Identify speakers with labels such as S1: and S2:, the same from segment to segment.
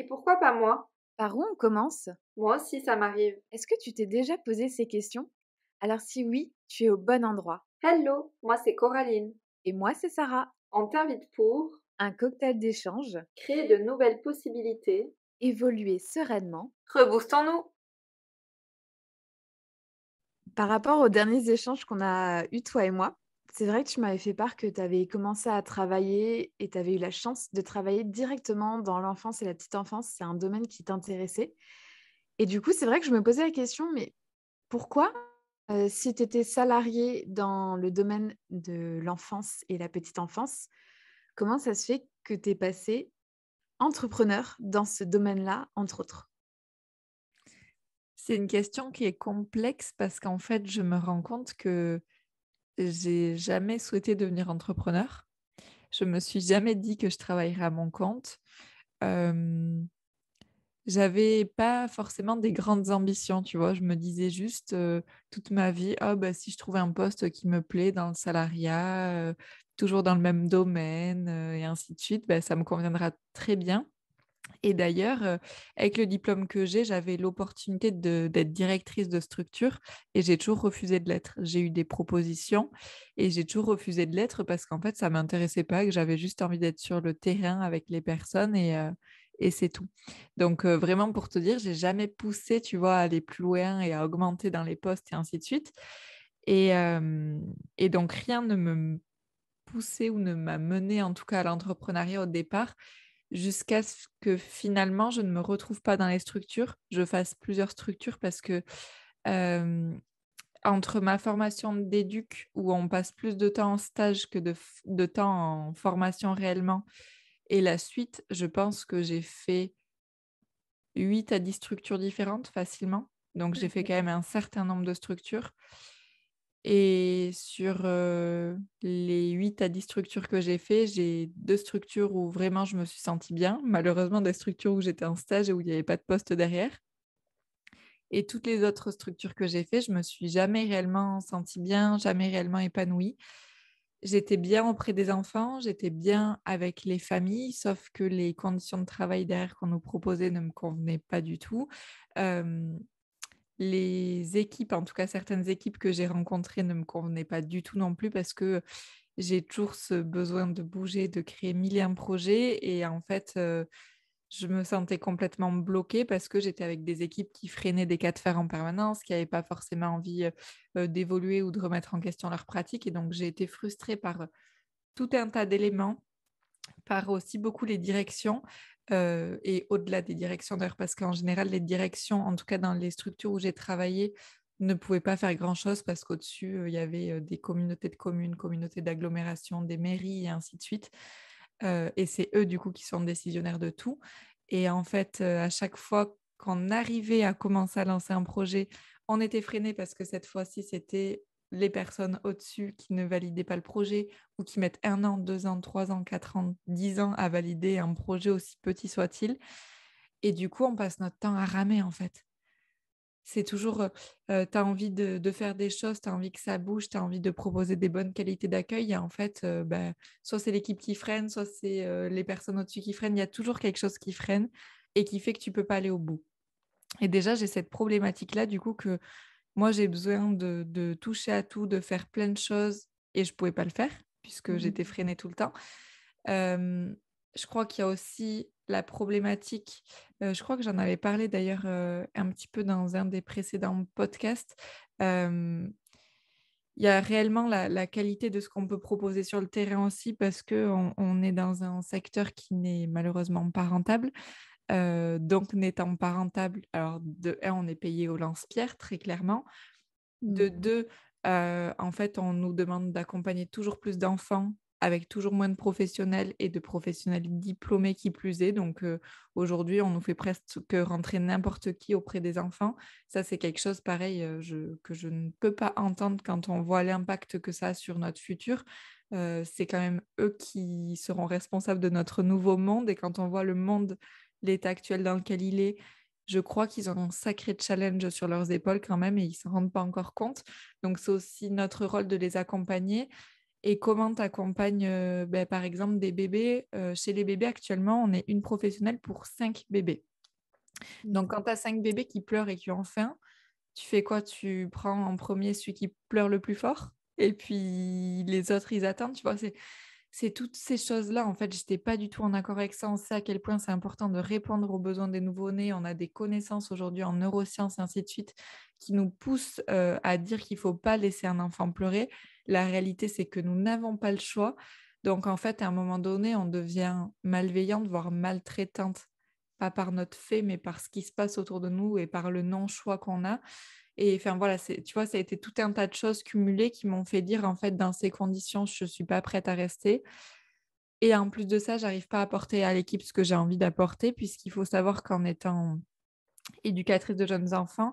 S1: Et pourquoi pas moi?
S2: Par où on commence?
S1: Moi aussi, ça m'arrive.
S2: Est-ce que tu t'es déjà posé ces questions? Alors si oui, tu es au bon endroit.
S1: Hello, moi c'est Coraline.
S2: Et moi, c'est Sarah.
S1: On t'invite pour
S2: Un cocktail d'échange,
S1: créer de nouvelles possibilités.
S2: évoluer sereinement.
S1: Reboostons-nous!
S2: Par rapport aux derniers échanges qu'on a eus, toi et moi, c'est vrai que tu m'avais fait part que tu avais commencé à travailler et tu avais eu la chance de travailler directement dans l'enfance et la petite enfance. C'est un domaine qui t'intéressait. Et du coup, c'est vrai que je me posais la question, mais pourquoi, si tu étais salarié dans le domaine de l'enfance et la petite enfance, comment ça se fait que tu es passé entrepreneur dans ce domaine-là, entre autres?
S3: C'est une question qui est complexe parce qu'en fait, je me rends compte que j'ai jamais souhaité devenir entrepreneur. Je me suis jamais dit que je travaillerais à mon compte. Hem, J'avais pas forcément des grandes ambitions, tu vois? Je me disais juste, toute ma vie: «Oh bah, si je trouvais un poste qui me plaît dans le salariat, toujours dans le même domaine, et ainsi de suite, bah, ça me conviendra très bien». Et d'ailleurs, avec le diplôme que j'ai, j'avais l'opportunité d'être directrice de structure et j'ai toujours refusé de l'être. J'ai eu des propositions et j'ai toujours refusé de l'être parce qu'en fait, ça m'intéressait pas, que j'avais juste envie d'être sur le terrain avec les personnes et c'est tout. Donc vraiment pour te dire, j'ai jamais poussé, tu vois, à aller plus loin et à augmenter dans les postes et ainsi de suite et donc rien ne me poussait ou ne m'a menée en tout cas à l'entrepreneuriat au départ. Jusqu'à ce que finalement, je ne me retrouve pas dans les structures. Je fasse plusieurs structures parce que, hem, entre ma formation d'éduc où on passe plus de temps en stage que de temps en formation réellement et la suite, je pense que j'ai fait 8 à 10 structures différentes facilement. Donc j'ai fait
S2: Mmh.
S3: quand même un certain nombre de structures et sur, les 8 à 10 structures que j'ai 2 structures où vraiment je me suis sentie bien. Malheureusement, des structures où j'étais en stage et où il y avait pas de poste derrière et toutes les autres structures que j'ai fait, je me suis jamais réellement sentie bien, jamais réellement épanouie. J'étais bien auprès des enfants, j'étais bien avec les familles, sauf que les conditions de travail derrière qu'on nous proposait ne me convenaient pas du tout. Hem Les équipes, en tout cas certaines équipes que j'ai rencontrées ne me convenaient pas du tout non plus parce que j'ai toujours ce besoin de bouger, de créer 1000 et un projets et en fait, je me sentais complètement bloquée parce que j'étais avec des équipes qui freinaient des cas de fer en permanence, qui n'avaient pas forcément envie, d'évoluer ou de remettre en question leurs pratiques et donc j'ai été frustrée par, tout un tas d'éléments, par aussi beaucoup les directions, et au-delà des directions d'ailleurs, parce qu'en général, les directions, en tout cas dans les structures où j'ai travaillé, ne pouvaient pas faire grand-chose parce qu'au-dessus, il y avait, des communautés de communes, communautés d'agglomération, des mairies et ainsi de suite, et c'est eux, du coup, qui sont décisionnaires de tout et en fait, à chaque fois qu'on arrivait à commencer à lancer un projet, on était freinés parce que cette fois-ci, c'était les personnes au-dessus qui ne validaient pas le projet ou qui mettent 1 an, 2 ans, 3 ans, 4 ans, 10 ans à valider un projet aussi petit soit-il et du coup, on passe notre temps à ramer, en fait. C'est toujours, tu as envie de faire des choses, tu as envie que ça bouge, tu as envie de proposer des bonnes qualités d'accueil et en fait, bah, soit c'est l'équipe qui freine, soit c'est, les personnes au-dessus qui freinent. Il y a toujours quelque chose qui freine et qui fait que tu peux pas aller au bout et déjà, j'ai cette problématique-là, du coup, que moi, j'ai besoin de toucher à tout, de faire plein de choses et je pouvais pas le faire puisque
S2: Mmh.
S3: j'étais freinée tout le temps. Hem, je crois qu'il y a aussi la problématique, je crois que j'en avais parlé d'ailleurs, un petit peu dans un des précédents podcasts. Hem, il y a réellement la qualité de ce qu'on peut proposer sur le terrain aussi parce qu'on est dans un secteur qui n'est malheureusement pas rentable. Donc n'étant pas rentable, alors de 1, on est payé au lance-pierre très clairement. De
S2: Mmh.
S3: 2, en fait, on nous demande d'accompagner toujours plus d'enfants avec toujours moins de professionnels et de professionnels diplômés qui plus est. Donc, aujourd'hui, on nous fait presque rentrer n'importe qui auprès des enfants. Ça, c'est quelque chose pareil, que je ne peux pas entendre quand on voit l'impact que ça a sur notre futur. C'est quand même eux qui seront responsables de notre nouveau monde et quand on voit le monde, l'état actuel dans lequel il est, je crois qu'ils ont un sacré challenge sur leurs épaules quand même et ils ne s'en rendent pas encore compte. Donc c'est aussi notre rôle de les accompagner et comment tu accompagnes, par exemple, des bébés. Chez les bébés, actuellement, on est une professionnelle pour 5 bébés. Donc, quand tu as 5 bébés qui pleurent et qui ont faim, tu fais quoi? Tu prends en premier celui qui pleure le plus fort et puis les autres, ils attendent, tu vois? C'est toutes ces choses-là, en fait, j'étais pas du tout en accord avec ça. On sait à quel point c'est important de répondre aux besoins des nouveau-nés. On a des connaissances aujourd'hui en neurosciences et ainsi de suite qui nous poussent, à dire qu'il faut pas laisser un enfant pleurer. La réalité, c'est que nous n'avons pas le choix. Donc en fait, à un moment donné, on devient malveillante, voire maltraitante, pas par notre fait, mais par ce qui se passe autour de nous et par le non-choix qu'on a. Et enfin voilà, tu vois, ça a été tout un tas de choses cumulées qui m'ont fait dire, en fait, dans ces conditions, je ne suis pas prête à rester. Et en plus de ça, j'arrive pas à apporter à l'équipe ce que j'ai envie d'apporter, puisqu'il faut savoir qu'en étant éducatrice de jeunes enfants,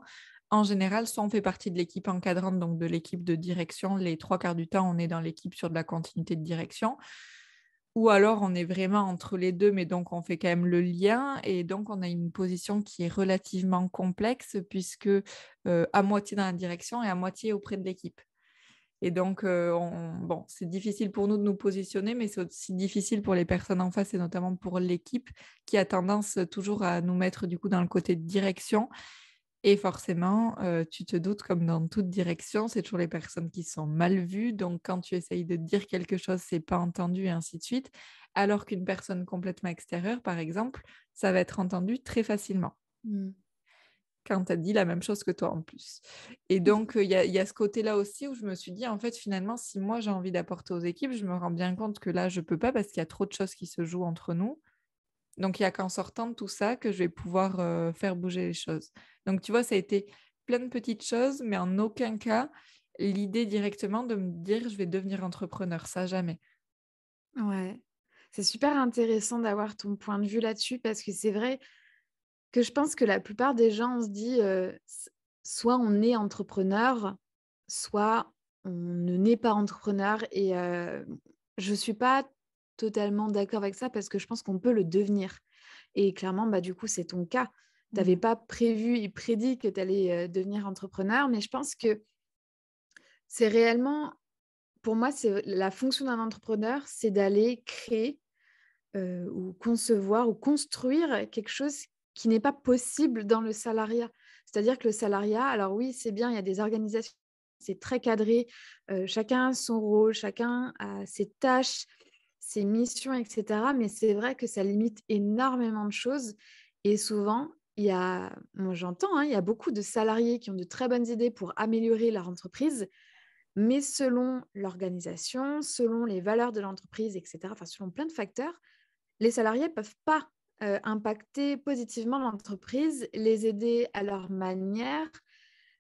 S3: en général, soit on fait partie de l'équipe encadrante, donc de l'équipe de direction. Les 3 quarts du temps, on est dans l'équipe sur de la continuité de direction. Ou alors, on est vraiment entre les deux, mais donc on fait quand même le lien. Et donc, on a une position qui est relativement complexe, puisque à moitié dans la direction et à moitié auprès de l'équipe. Et donc, bon, c'est difficile pour nous de nous positionner, mais c'est aussi difficile pour les personnes en face et notamment pour l'équipe qui a tendance toujours à nous mettre du coup dans le côté de direction. Et forcément, tu te doutes, comme dans toute direction, c'est toujours les personnes qui sont mal vues. Donc, quand tu essayes de dire quelque chose, c'est pas entendu et ainsi de suite. Alors qu'une personne complètement extérieure, par exemple, ça va être entendu très facilement
S2: Mm.
S3: quand tu as dit la même chose que toi en plus. Et donc, il y a ce côté-là aussi où je me suis dit, en fait, finalement, si moi j'ai envie d'apporter aux équipes, je me rends bien compte que là, je peux pas parce qu'il y a trop de choses qui se jouent entre nous. Donc, il n'y a qu'en sortant de tout ça que je vais pouvoir faire bouger les choses. Donc, tu vois, ça a été plein de petites choses, mais en aucun cas l'idée directement de me dire, je vais devenir entrepreneur. Ça, jamais.
S2: Ouais. C'est super intéressant d'avoir ton point de vue là-dessus parce que c'est vrai que je pense que la plupart des gens, on se dit, soit on est entrepreneur, soit on ne naît pas entrepreneur et je suis pas totalement d'accord avec ça parce que je pense qu'on peut le devenir et clairement, bah, du coup, c'est ton cas. Tu avais
S3: Mhm.
S2: pas prévu et prédit que tu allais, devenir entrepreneur, mais je pense que c'est réellement pour moi, c'est la fonction d'un entrepreneur, c'est d'aller créer, ou concevoir ou construire quelque chose qui n'est pas possible dans le salariat. C'est-à-dire que le salariat, alors oui, c'est bien, il y a des organisations, c'est très cadré, chacun a son rôle, chacun a ses tâches, ses missions et cetera. Mais c'est vrai que ça limite énormément de choses et souvent, il y a moi j'entends, hein, il y a beaucoup de salariés qui ont de très bonnes idées pour améliorer leur entreprise, mais selon l'organisation, selon les valeurs de l'entreprise et cetera, enfin selon plein de facteurs, les salariés ne peuvent pas, impacter positivement l'entreprise, les aider à leur manière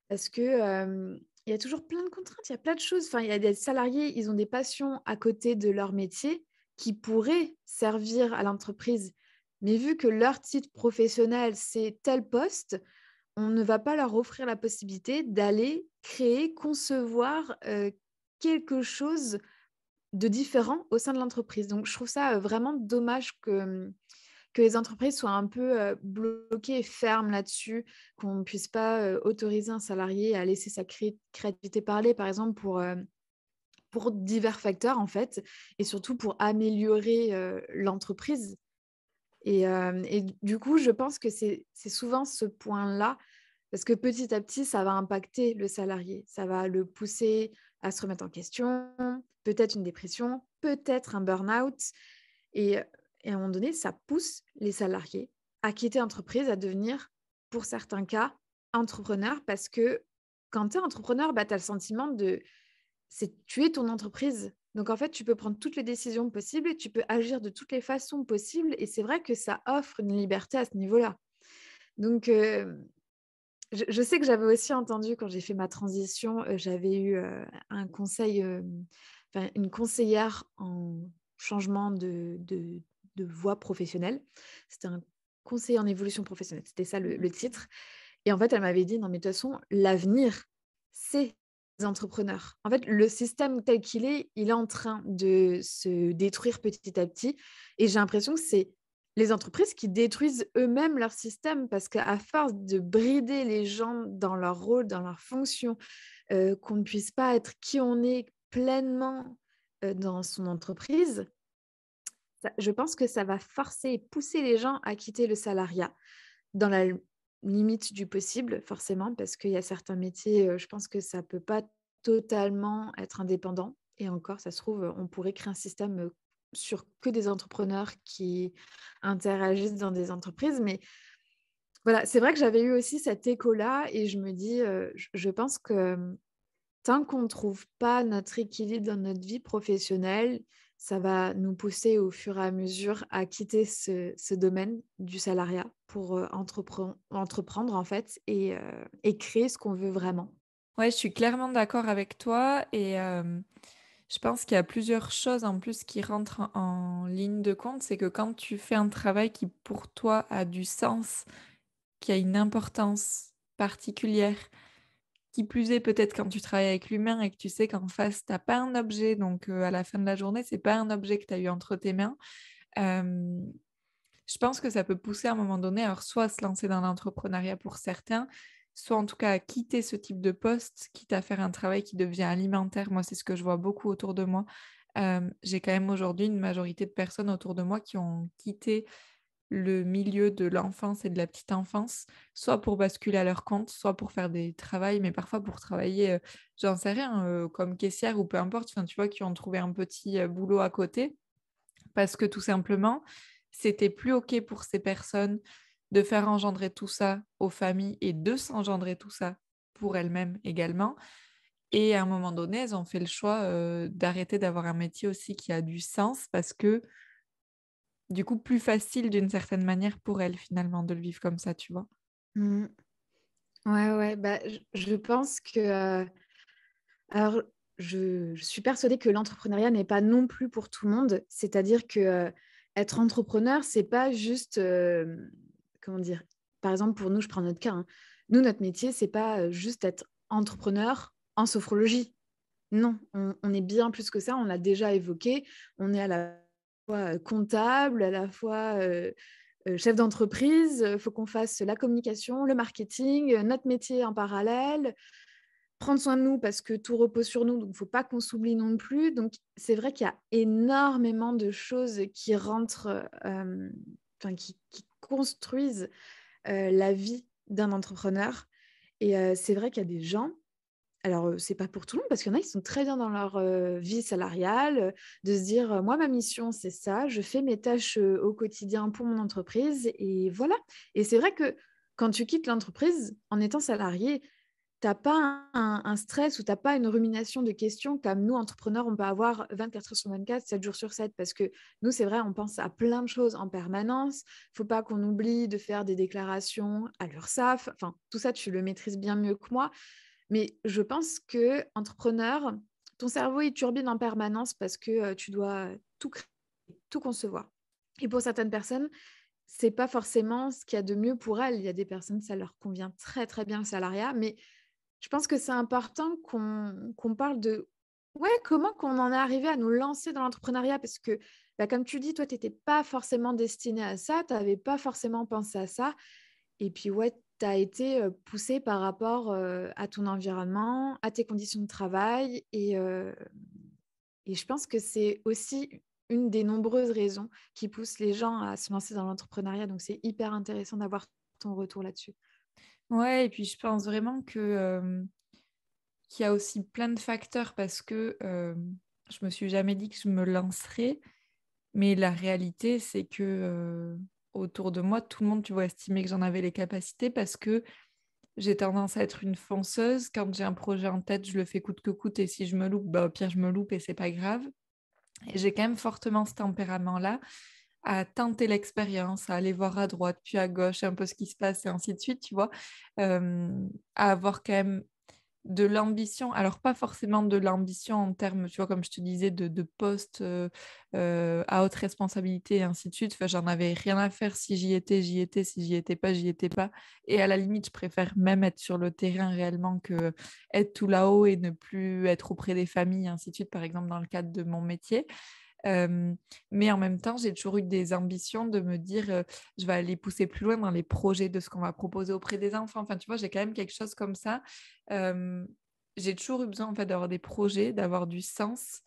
S2: parce que, il y a toujours plein de contraintes, il y a plein de choses. Enfin, il y a des salariés, ils ont des passions à côté de leur métier qui pourraient servir à l'entreprise. Mais vu que leur titre professionnel, c'est tel poste, on ne va pas leur offrir la possibilité d'aller créer, concevoir, quelque chose de différents au sein de l'entreprise. Donc je trouve ça, vraiment dommage que les entreprises soient un peu, bloquées et fermes là-dessus, qu'on ne puisse pas, autoriser un salarié à laisser sa créativité parler, par exemple, pour divers facteurs, en fait, et surtout pour améliorer, l'entreprise. Et du coup, je pense que c'est souvent ce point-là, parce que petit à petit, ça va impacter le salarié. Ça va le pousser à se remettre en question, peut-être une dépression, peut-être un burn-out. Et, et à un moment donné, ça pousse les salariés à quitter l'entreprise, à devenir, pour certains cas, entrepreneur, parce que quand tu es entrepreneur, bah, tu as le sentiment de tu es ton entreprise. Donc en fait, tu peux prendre toutes les décisions possibles et tu peux agir de toutes les façons possibles. Et c'est vrai que ça offre une liberté à ce niveau-là. Donc, je sais que j'avais aussi entendu quand j'ai fait ma transition, j'avais eu un conseil, enfin, une conseillère en changement de voie professionnelle. C'était un conseiller en évolution professionnelle, c'était ça le titre. Et en fait, elle m'avait dit: «Non, mais de toute façon, l'avenir, c'est les entrepreneurs. En fait, le système tel qu'il est, il est en train de se détruire petit à petit et j'ai l'impression que c'est les entreprises qui détruisent eux-mêmes leur système parce qu'à force de brider les gens dans leur rôle, dans leur fonction, qu'on ne puisse pas être qui on est pleinement, dans son entreprise, je pense que ça va forcer et pousser les gens à quitter le salariat dans la limite du possible, forcément, parce qu'il y a certains métiers, je pense que ça peut pas totalement être indépendant et encore, ça se trouve, on pourrait créer un système, sur que des entrepreneurs qui interagissent dans des entreprises. Mais voilà, c'est vrai que j'avais eu aussi cet écho-là et je me dis, je pense que, tant qu'on ne trouve pas notre équilibre dans notre vie professionnelle, ça va nous pousser au fur et à mesure à quitter ce domaine du salariat pour, entreprendre en fait et créer ce qu'on veut vraiment.
S3: Ouais, je suis clairement d'accord avec toi et je pense qu'il y a plusieurs choses en plus qui rentrent en ligne de compte. C'est que quand tu fais un travail qui pour toi a du sens, qui a une importance particulière, qui plus est peut-être quand tu travailles avec l'humain et que tu sais qu'en face, tu as pas un objet, donc à la fin de la journée, c'est pas un objet que tu as eu entre tes mains. euh, je pense que ça peut pousser à un moment donné, alors soit à se lancer dans l'entrepreneuriat pour certains, soit en tout cas à quitter ce type de poste, quitte à faire un travail qui devient alimentaire. Moi, c'est ce que je vois beaucoup autour de moi. J'ai quand même aujourd'hui une majorité de personnes autour de moi qui ont quitté le milieu de l'enfance et de la petite enfance, soit pour basculer à leur compte, soit pour faire des travails, mais parfois pour travailler, j'en sais rien, comme caissière ou peu importe, enfin, tu vois, qui ont trouvé un petit boulot à côté parce que tout simplement, c'était plus OK pour ces personnes de faire engendrer tout ça aux familles et de s'engendrer tout ça pour elles-mêmes également. Et à un moment donné, elles ont fait le choix d'arrêter d'avoir un métier aussi qui a du sens parce que, du coup, plus facile d'une certaine manière pour elles finalement de le vivre comme ça, tu vois.
S2: Mmh. Ouais, ouais, bah, je pense que, alors je suis persuadée que l'entrepreneuriat n'est pas non plus pour tout le monde. C'est-à-dire que, être entrepreneur, c'est pas juste, comment dire? Par exemple, pour nous, je prends notre cas, hein. Nous, notre métier, c'est pas, juste être entrepreneur en sophrologie. Non, on est bien plus que ça, on l'a déjà évoqué. On est à la fois, comptable, à la fois, chef d'entreprise, il faut qu'on fasse la communication, le marketing, notre métier en parallèle, prendre soin de nous parce que tout repose sur nous, donc il ne faut pas qu'on s'oublie non plus. Donc c'est vrai qu'il y a énormément de choses qui rentrent, enfin qui construisent, la vie d'un entrepreneur et c'est vrai qu'il y a des gens alors, c'est pas pour tout le monde parce qu'il y en a qui sont très bien dans leur, vie salariale, de se dire, «Moi, ma mission, c'est ça, je fais mes tâches, au quotidien pour mon entreprise et voilà». Et c'est vrai que quand tu quittes l'entreprise en étant salarié, tu as pas un stress ou tu as pas une rumination de questions comme nous, entrepreneurs, on peut avoir 24 heures sur 24, 7 jours sur 7 parce que nous, c'est vrai, on pense à plein de choses en permanence. Faut pas qu'on oublie de faire des déclarations à l'URSSAF. Enfin, tout ça, tu le maîtrises bien mieux que moi. Mais je pense que entrepreneur, ton cerveau, il turbine en permanence parce que, tu dois tout créer, tout concevoir. Et pour certaines personnes, c'est pas forcément ce qu'il y a de mieux pour elles. Il y a des personnes, ça leur convient très, très bien le salariat, mais je pense que c'est important qu'on parle de ouais, comment qu'on en est arrivé à nous lancer dans l'entrepreneuriat parce que, bah, comme tu dis, toi, tu étais pas forcément destinée à ça, tu avais pas forcément pensé à ça et puis, ouais, tu as été, poussée par rapport, à ton environnement, à tes conditions de travail et je pense que c'est aussi une des nombreuses raisons qui poussent les gens à se lancer dans l'entrepreneuriat, donc c'est hyper intéressant d'avoir ton retour là-dessus.
S3: Ouais, et puis je pense vraiment que qu'il y a aussi plein de facteurs parce que je me suis jamais dit que je me lancerais, mais la réalité, c'est que autour de moi, tout le monde, tu vois, estimait que j'en avais les capacités parce que j'ai tendance à être une fonceuse. Quand j'ai un projet en tête, je le fais coûte que coûte et si je me loupe, bah, au pire, je me loupe et c'est pas grave. Et j'ai quand même fortement ce tempérament-là à tenter l'expérience, à aller voir à droite, puis à gauche, un peu ce qui se passe et ainsi de suite, tu vois. À avoir quand même de l'ambition, alors pas forcément de l'ambition en termes, tu vois, comme je te disais, de poste à haute responsabilité et ainsi de suite. Enfin, j'en avais rien à faire si j'y étais, si j'y étais pas, j'y étais pas. Et à la limite, je préfère même être sur le terrain réellement que être tout là-haut et ne plus être auprès des familles, et ainsi de suite, par exemple, dans le cadre de mon métier. Euh, mais en même temps, j'ai toujours eu des ambitions de me dire, je vais aller pousser plus loin dans les projets de ce qu'on va proposer auprès des enfants. Enfin, tu vois, j'ai quand même quelque chose comme ça. Euh, j'ai toujours eu besoin en fait d'avoir des projets, d'avoir du sens.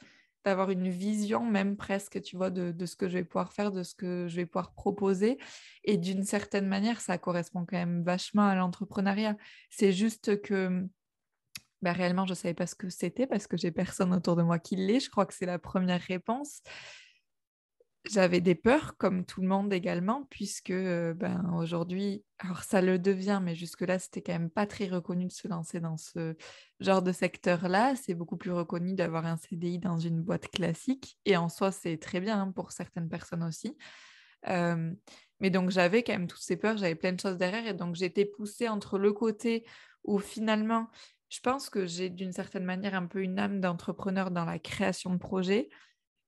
S3: d'avoir une vision même presque, tu vois, de ce que je vais pouvoir faire, de ce que je vais pouvoir proposer. Et d'une certaine manière, ça correspond quand même vachement à l'entrepreneuriat. C'est juste que bah, réellement, je ne savais pas ce que c'était parce que j'ai personne autour de moi qui l'est. Je crois que c'est la première réponse. J'avais des peurs, comme tout le monde également, puisque ben, aujourd'hui, alors ça le devient, mais jusque-là, c'était quand même pas très reconnu de se lancer dans ce genre de secteur-là. C'est beaucoup plus reconnu d'avoir un CDI dans une boîte classique. Et en soi, c'est très bien hein, pour certaines personnes aussi. Euh, mais donc, j'avais quand même toutes ces peurs, j'avais plein de choses derrière. Et donc, j'étais poussée entre le côté où finalement, je pense que j'ai d'une certaine manière un peu une âme d'entrepreneur dans la création de projets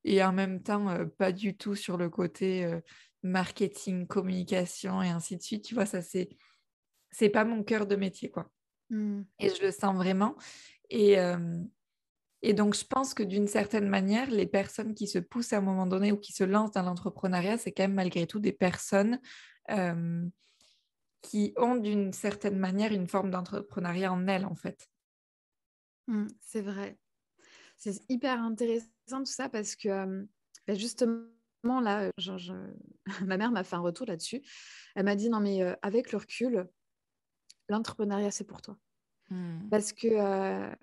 S3: et en même temps, pas du tout sur le côté marketing, communication et ainsi de suite. Tu vois, ça, c'est pas mon cœur de métier, quoi.
S2: Hmm.
S3: Et je le sens vraiment. Et, euh, et donc, je pense que d'une certaine manière, les personnes qui se poussent à un moment donné ou qui se lancent dans l'entrepreneuriat, c'est quand même malgré tout des personnes euh, qui ont d'une certaine manière une forme d'entrepreneuriat en elles, en fait.
S2: C'est vrai. C'est hyper intéressant tout ça parce que bah, justement, là, ma mère m'a fait un retour là-dessus. Elle m'a dit, non, mais avec le recul, l'entrepreneuriat, c'est pour toi.
S3: Hmm.
S2: Parce que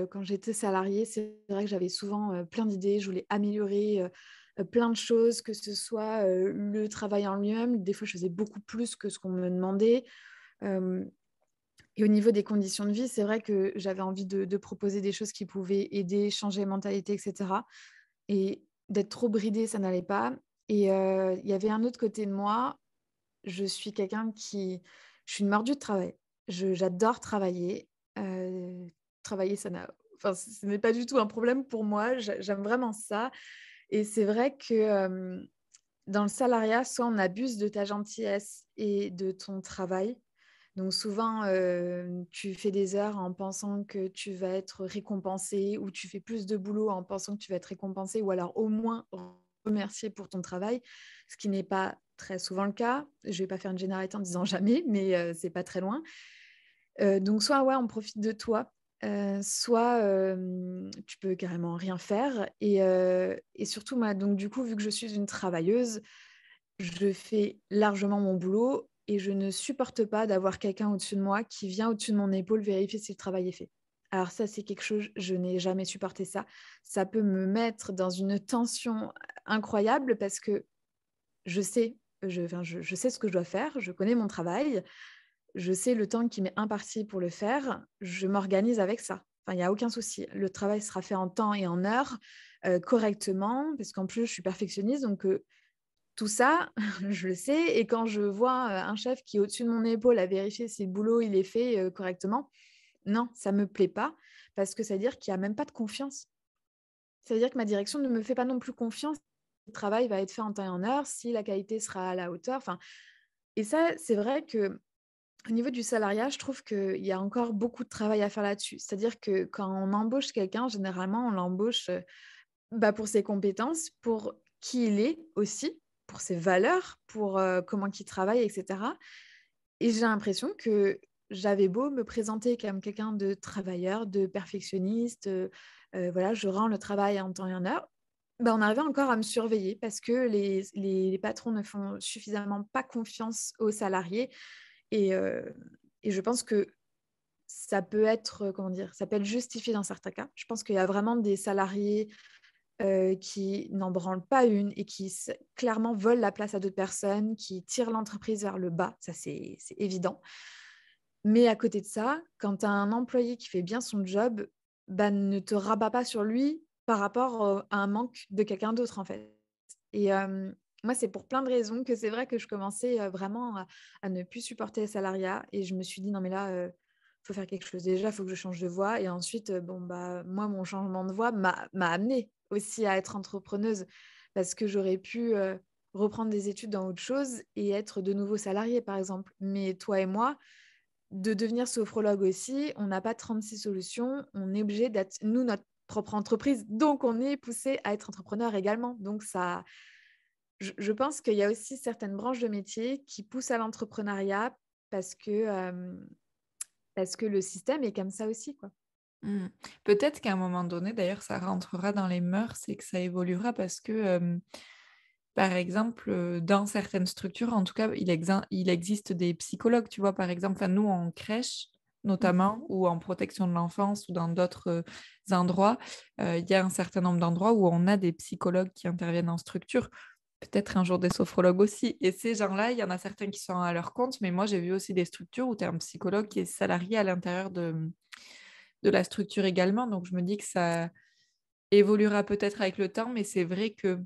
S2: quand j'étais salariée, c'est vrai que j'avais souvent plein d'idées, je voulais améliorer plein de choses, que ce soit le travail en lui-même. Des fois, je faisais beaucoup plus que ce qu'on me demandait. Euh, et au niveau des conditions de vie, c'est vrai que j'avais envie de proposer des choses qui pouvaient aider, changer les mentalités, etc. Et d'être trop bridée, ça n'allait pas. Et il y avait un autre côté de moi. Je suis quelqu'un qui... Je suis une mordue de travail. J'adore travailler. Euh, Travailler, ça n'a... Enfin, ce n'est pas du tout un problème pour moi. J'aime vraiment ça. Et c'est vrai que dans le salariat, soit on abuse de ta gentillesse et de ton travail. Donc souvent, tu fais des heures en pensant que tu vas être récompensé ou tu fais plus de boulot en pensant que tu vas être récompensé ou alors au moins remercié pour ton travail, ce qui n'est pas très souvent le cas. Je ne vais pas faire une généralité en disant jamais, mais c'est pas très loin. Donc soit ouais, on profite de toi, soit tu peux carrément rien faire. Et surtout, moi, donc du coup, vu que je suis une travailleuse, je fais largement mon boulot et je ne supporte pas d'avoir quelqu'un au-dessus de moi qui vient au-dessus de mon épaule vérifier si le travail est fait. Alors ça, c'est quelque chose, je n'ai jamais supporté ça. Ça peut me mettre dans une tension incroyable parce que je sais, je sais ce que je dois faire, je connais mon travail, je sais le temps qui m'est imparti pour le faire, je m'organise avec ça. Enfin, il n'y a aucun souci. Le travail sera fait en temps et en heure, correctement, parce qu'en plus, je suis perfectionniste, donc tout ça, je le sais. Et quand je vois un chef qui est au-dessus de mon épaule à vérifier si le boulot il est fait correctement, non, ça ne me plaît pas parce que ça veut dire qu'il n'y a même pas de confiance. Ça veut dire que ma direction ne me fait pas non plus confiance. Le travail va être fait en temps et en heure, si la qualité sera à la hauteur. Enfin, et ça, c'est vrai que au niveau du salariat, je trouve qu'il y a encore beaucoup de travail à faire là-dessus. C'est-à-dire que quand on embauche quelqu'un, généralement, on l'embauche bah, pour ses compétences, pour qui il est aussi, pour ses valeurs, pour comment il travaille, etc. Et j'ai l'impression que j'avais beau me présenter comme quelqu'un de travailleur, de perfectionniste, voilà, je rends le travail en temps et en heure. Bah, on arrivait encore à me surveiller parce que les patrons ne font suffisamment pas confiance aux salariés. Et, euh, et je pense que ça peut être, comment dire, ça peut être justifié dans certains cas. Je pense qu'il y a vraiment des salariés qui n'en branlent pas une et qui clairement volent la place à d'autres personnes, qui tirent l'entreprise vers le bas, ça c'est évident. Mais à côté de ça, quand tu as un employé qui fait bien son job, bah, ne te rabats pas sur lui par rapport à un manque de quelqu'un d'autre en fait. Et moi, c'est pour plein de raisons que c'est vrai que je commençais vraiment à ne plus supporter le salariat et je me suis dit non mais là, faut faire quelque chose. Déjà, il faut que je change de voie et ensuite, bon bah moi, mon changement de voie m'a amené aussi à être entrepreneuse parce que j'aurais pu reprendre des études dans autre chose et être de nouveau salarié par exemple. Mais toi et moi, de devenir sophrologue aussi, on n'a pas 36 solutions, on est obligé d'être nous notre propre entreprise, donc on est poussé à être entrepreneur également. Donc ça je pense qu'il y a aussi certaines branches de métier qui poussent à l'entrepreneuriat parce que, parce que le système est comme ça aussi, quoi.
S3: Mmh. Peut-être qu'à un moment donné, d'ailleurs, ça rentrera dans les mœurs et que ça évoluera parce que, par exemple, dans certaines structures, en tout cas, il existe des psychologues, tu vois? Par exemple, enfin, nous, en crèche,
S2: Mmh.
S3: notamment, ou en protection de l'enfance ou dans d'autres, endroits, il y a un certain nombre d'endroits où on a des psychologues qui interviennent en structure. Peut-être un jour des sophrologues aussi et ces gens-là, il y en a certains qui sont à leur compte, mais moi, j'ai vu aussi des structures où tu as un psychologue qui est salarié à l'intérieur de la structure également, donc je me dis que ça évoluera peut-être avec le temps, mais c'est vrai que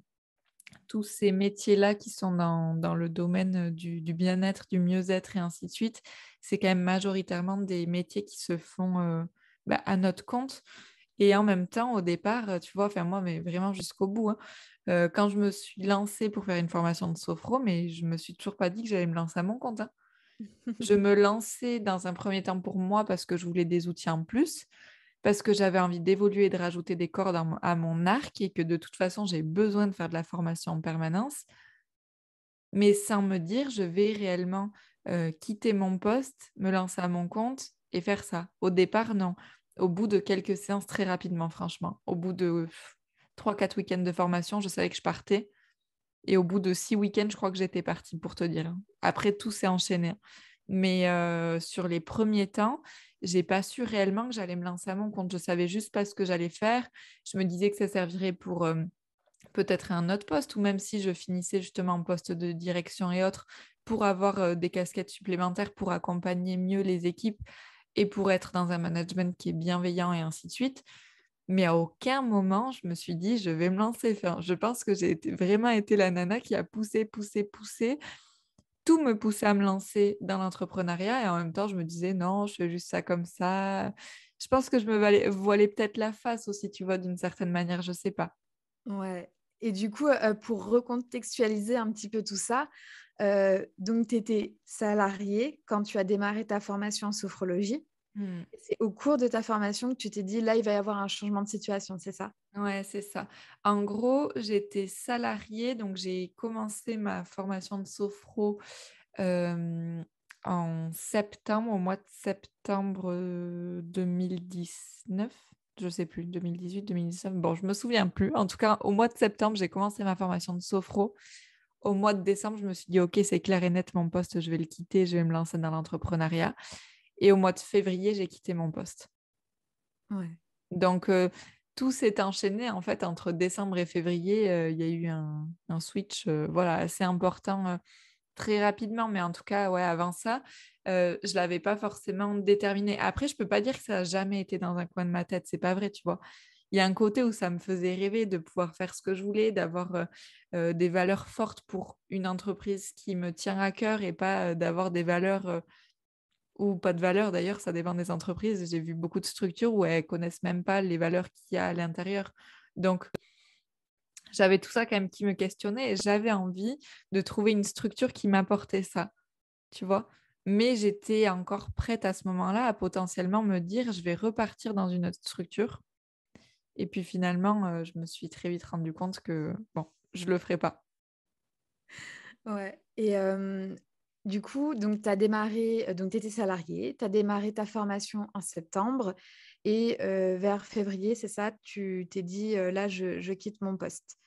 S3: tous ces métiers-là qui sont dans le domaine, du bien-être, du mieux-être et ainsi de suite, c'est quand même majoritairement des métiers qui se font, à notre compte et en même temps, au départ, tu vois, enfin moi, mais vraiment jusqu'au bout, hein, quand je me suis lancée pour faire une formation de sophro, mais je me suis toujours pas dit que j'allais me lancer à mon compte, hein. Je me lançais dans un premier temps pour moi parce que je voulais des outils en plus, parce que j'avais envie d'évoluer et de rajouter des cordes à mon arc et que de toute façon, j'ai besoin de faire de la formation en permanence, mais sans me dire: «Je vais réellement, quitter mon poste, me lancer à mon compte et faire ça». Au départ, non. Au bout de quelques séances, très rapidement, franchement. Au bout de 3-4 week-ends de formation, je savais que je partais et au bout de 6 week-ends, je crois que j'étais partie pour te dire, hein. Après tout s'est enchaîné, hein. Mais sur les premiers temps, j'ai pas su réellement que j'allais me lancer à mon compte. Je savais juste pas ce que j'allais faire. Je me disais que ça servirait pour, peut-être un autre poste ou même si je finissais justement en poste de direction et autres, pour avoir, des casquettes supplémentaires pour accompagner mieux les équipes et pour être dans un management qui est bienveillant et ainsi de suite. Mais à aucun moment, je me suis dit: «Je vais me lancer». Enfin, je pense que vraiment été la nana qui a poussé, poussé, poussé. Tout me poussait à me lancer dans l'entrepreneuriat et en même temps, je me disais: «Non, je fais juste ça comme ça». Je pense que je me voilais peut-être la face aussi, tu vois, d'une certaine manière, je sais pas.
S2: Ouais et du coup, pour recontextualiser un petit peu tout ça, donc tu étais salariée quand tu as démarré ta formation en sophrologie
S3: Mmh.
S2: et c'est au cours de ta formation que tu t'es dit: «Là, il va y avoir un changement de situation», c'est ça?
S3: Ouais, c'est ça. En gros, j'étais salariée, donc j'ai commencé ma formation de sophro, hem, en septembre, au mois de septembre, 2019, je sais plus, 2018-2019, bon, je me souviens plus. En tout cas, au mois de septembre, j'ai commencé ma formation de sophro. Au mois de décembre, je me suis dit: «OK, c'est clair et net, mon poste, je vais le quitter, je vais me lancer dans l'entrepreneuriat» et au mois de février, j'ai quitté mon poste.
S2: Ouais.
S3: Donc tout s'est enchaîné en fait entre décembre et février, il y a eu un switch, voilà assez important, très rapidement. Mais en tout cas, ouais, avant ça, je l'avais pas forcément déterminé. Après, je peux pas dire que ça a jamais été dans un coin de ma tête, c'est pas vrai, tu vois? Il y a un côté où ça me faisait rêver de pouvoir faire ce que je voulais, d'avoir, des valeurs fortes pour une entreprise qui me tient à cœur et pas, d'avoir des valeurs, ou pas de valeur d'ailleurs, ça dépend des entreprises. J'ai vu beaucoup de structures où elles connaissent même pas les valeurs qu'il y a à l'intérieur. Donc, j'avais tout ça quand même qui me questionnait et j'avais envie de trouver une structure qui m'apportait ça, tu vois? Mais j'étais encore prête à ce moment-là à potentiellement me dire: «Je vais repartir dans une autre structure» et puis finalement, je me suis très vite rendu compte que, bon, je le ferais pas.
S2: Ouais et du coup, donc tu as démarré, donc tu étais salariée, tu as démarré ta formation en septembre et vers février, c'est ça? Tu t'es dit: «Là, je quitte mon poste».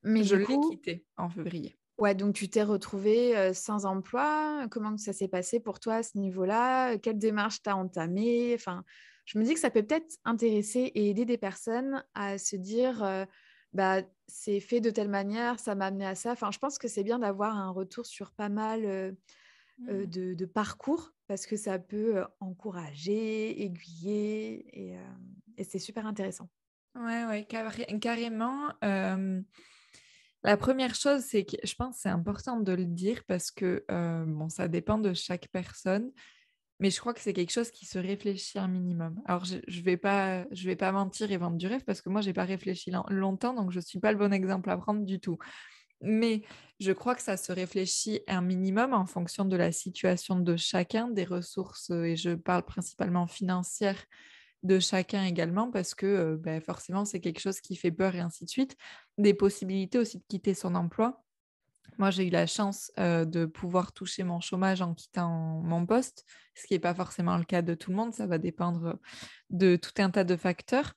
S2: Mais
S3: Je
S2: du
S3: l'ai
S2: coup
S3: quitté en février.
S2: ouais, donc tu t'es retrouvée, sans emploi. Comment que ça s'est passé pour toi à ce niveau-là? Quelle démarche tu as entamée? Enfin, je me dis que ça peut peut-être intéresser et aider des personnes à se dire, «Bah, c'est fait de telle manière, ça m'a amené à ça». Enfin, je pense que c'est bien d'avoir un retour sur pas mal,
S3: Mmh.
S2: de parcours parce que ça peut, encourager, aiguiller et c'est super intéressant.
S3: Ouais, ouais, carrément, la première chose, c'est que je pense que c'est important de le dire parce que, bon, ça dépend de chaque personne, mais je crois que c'est quelque chose qui se réfléchit un minimum. Alors je vais pas mentir et vendre du rêve parce que moi j'ai pas réfléchi longtemps, donc je suis pas le bon exemple à prendre du tout. Mais je crois que ça se réfléchit un minimum en fonction de la situation de chacun, des ressources, et je parle principalement financières de chacun également parce que, forcément c'est quelque chose qui fait peur et ainsi de suite. Des possibilités aussi de quitter son emploi Moi, j'ai eu la chance de pouvoir toucher mon chômage en quittant mon poste, ce qui n'est pas forcément le cas de tout le monde. Ça va dépendre de tout un tas de facteurs.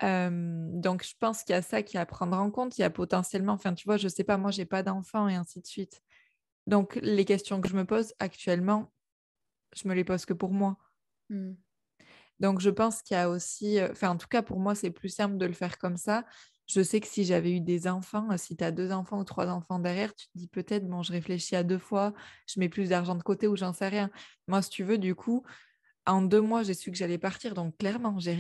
S3: Donc, je pense qu'il y a ça qui est à prendre en compte. Il y a potentiellement, enfin, tu vois, je sais pas, moi, j'ai pas d'enfant et ainsi de suite. Donc, les questions que je me pose actuellement, je me les pose que pour moi.
S2: Mm.
S3: Donc, je pense qu'il y a aussi, enfin, en tout cas, pour moi, c'est plus simple de le faire comme ça. Je sais que si j'avais eu des enfants, si tu as 2 enfants ou 3 enfants derrière, tu te dis peut-être, bon, je réfléchis à 2 fois, je mets plus d'argent de côté ou j'en sais rien. Moi, si tu veux, du coup, en 2 mois, j'ai su que j'allais partir. Donc, clairement, j'ai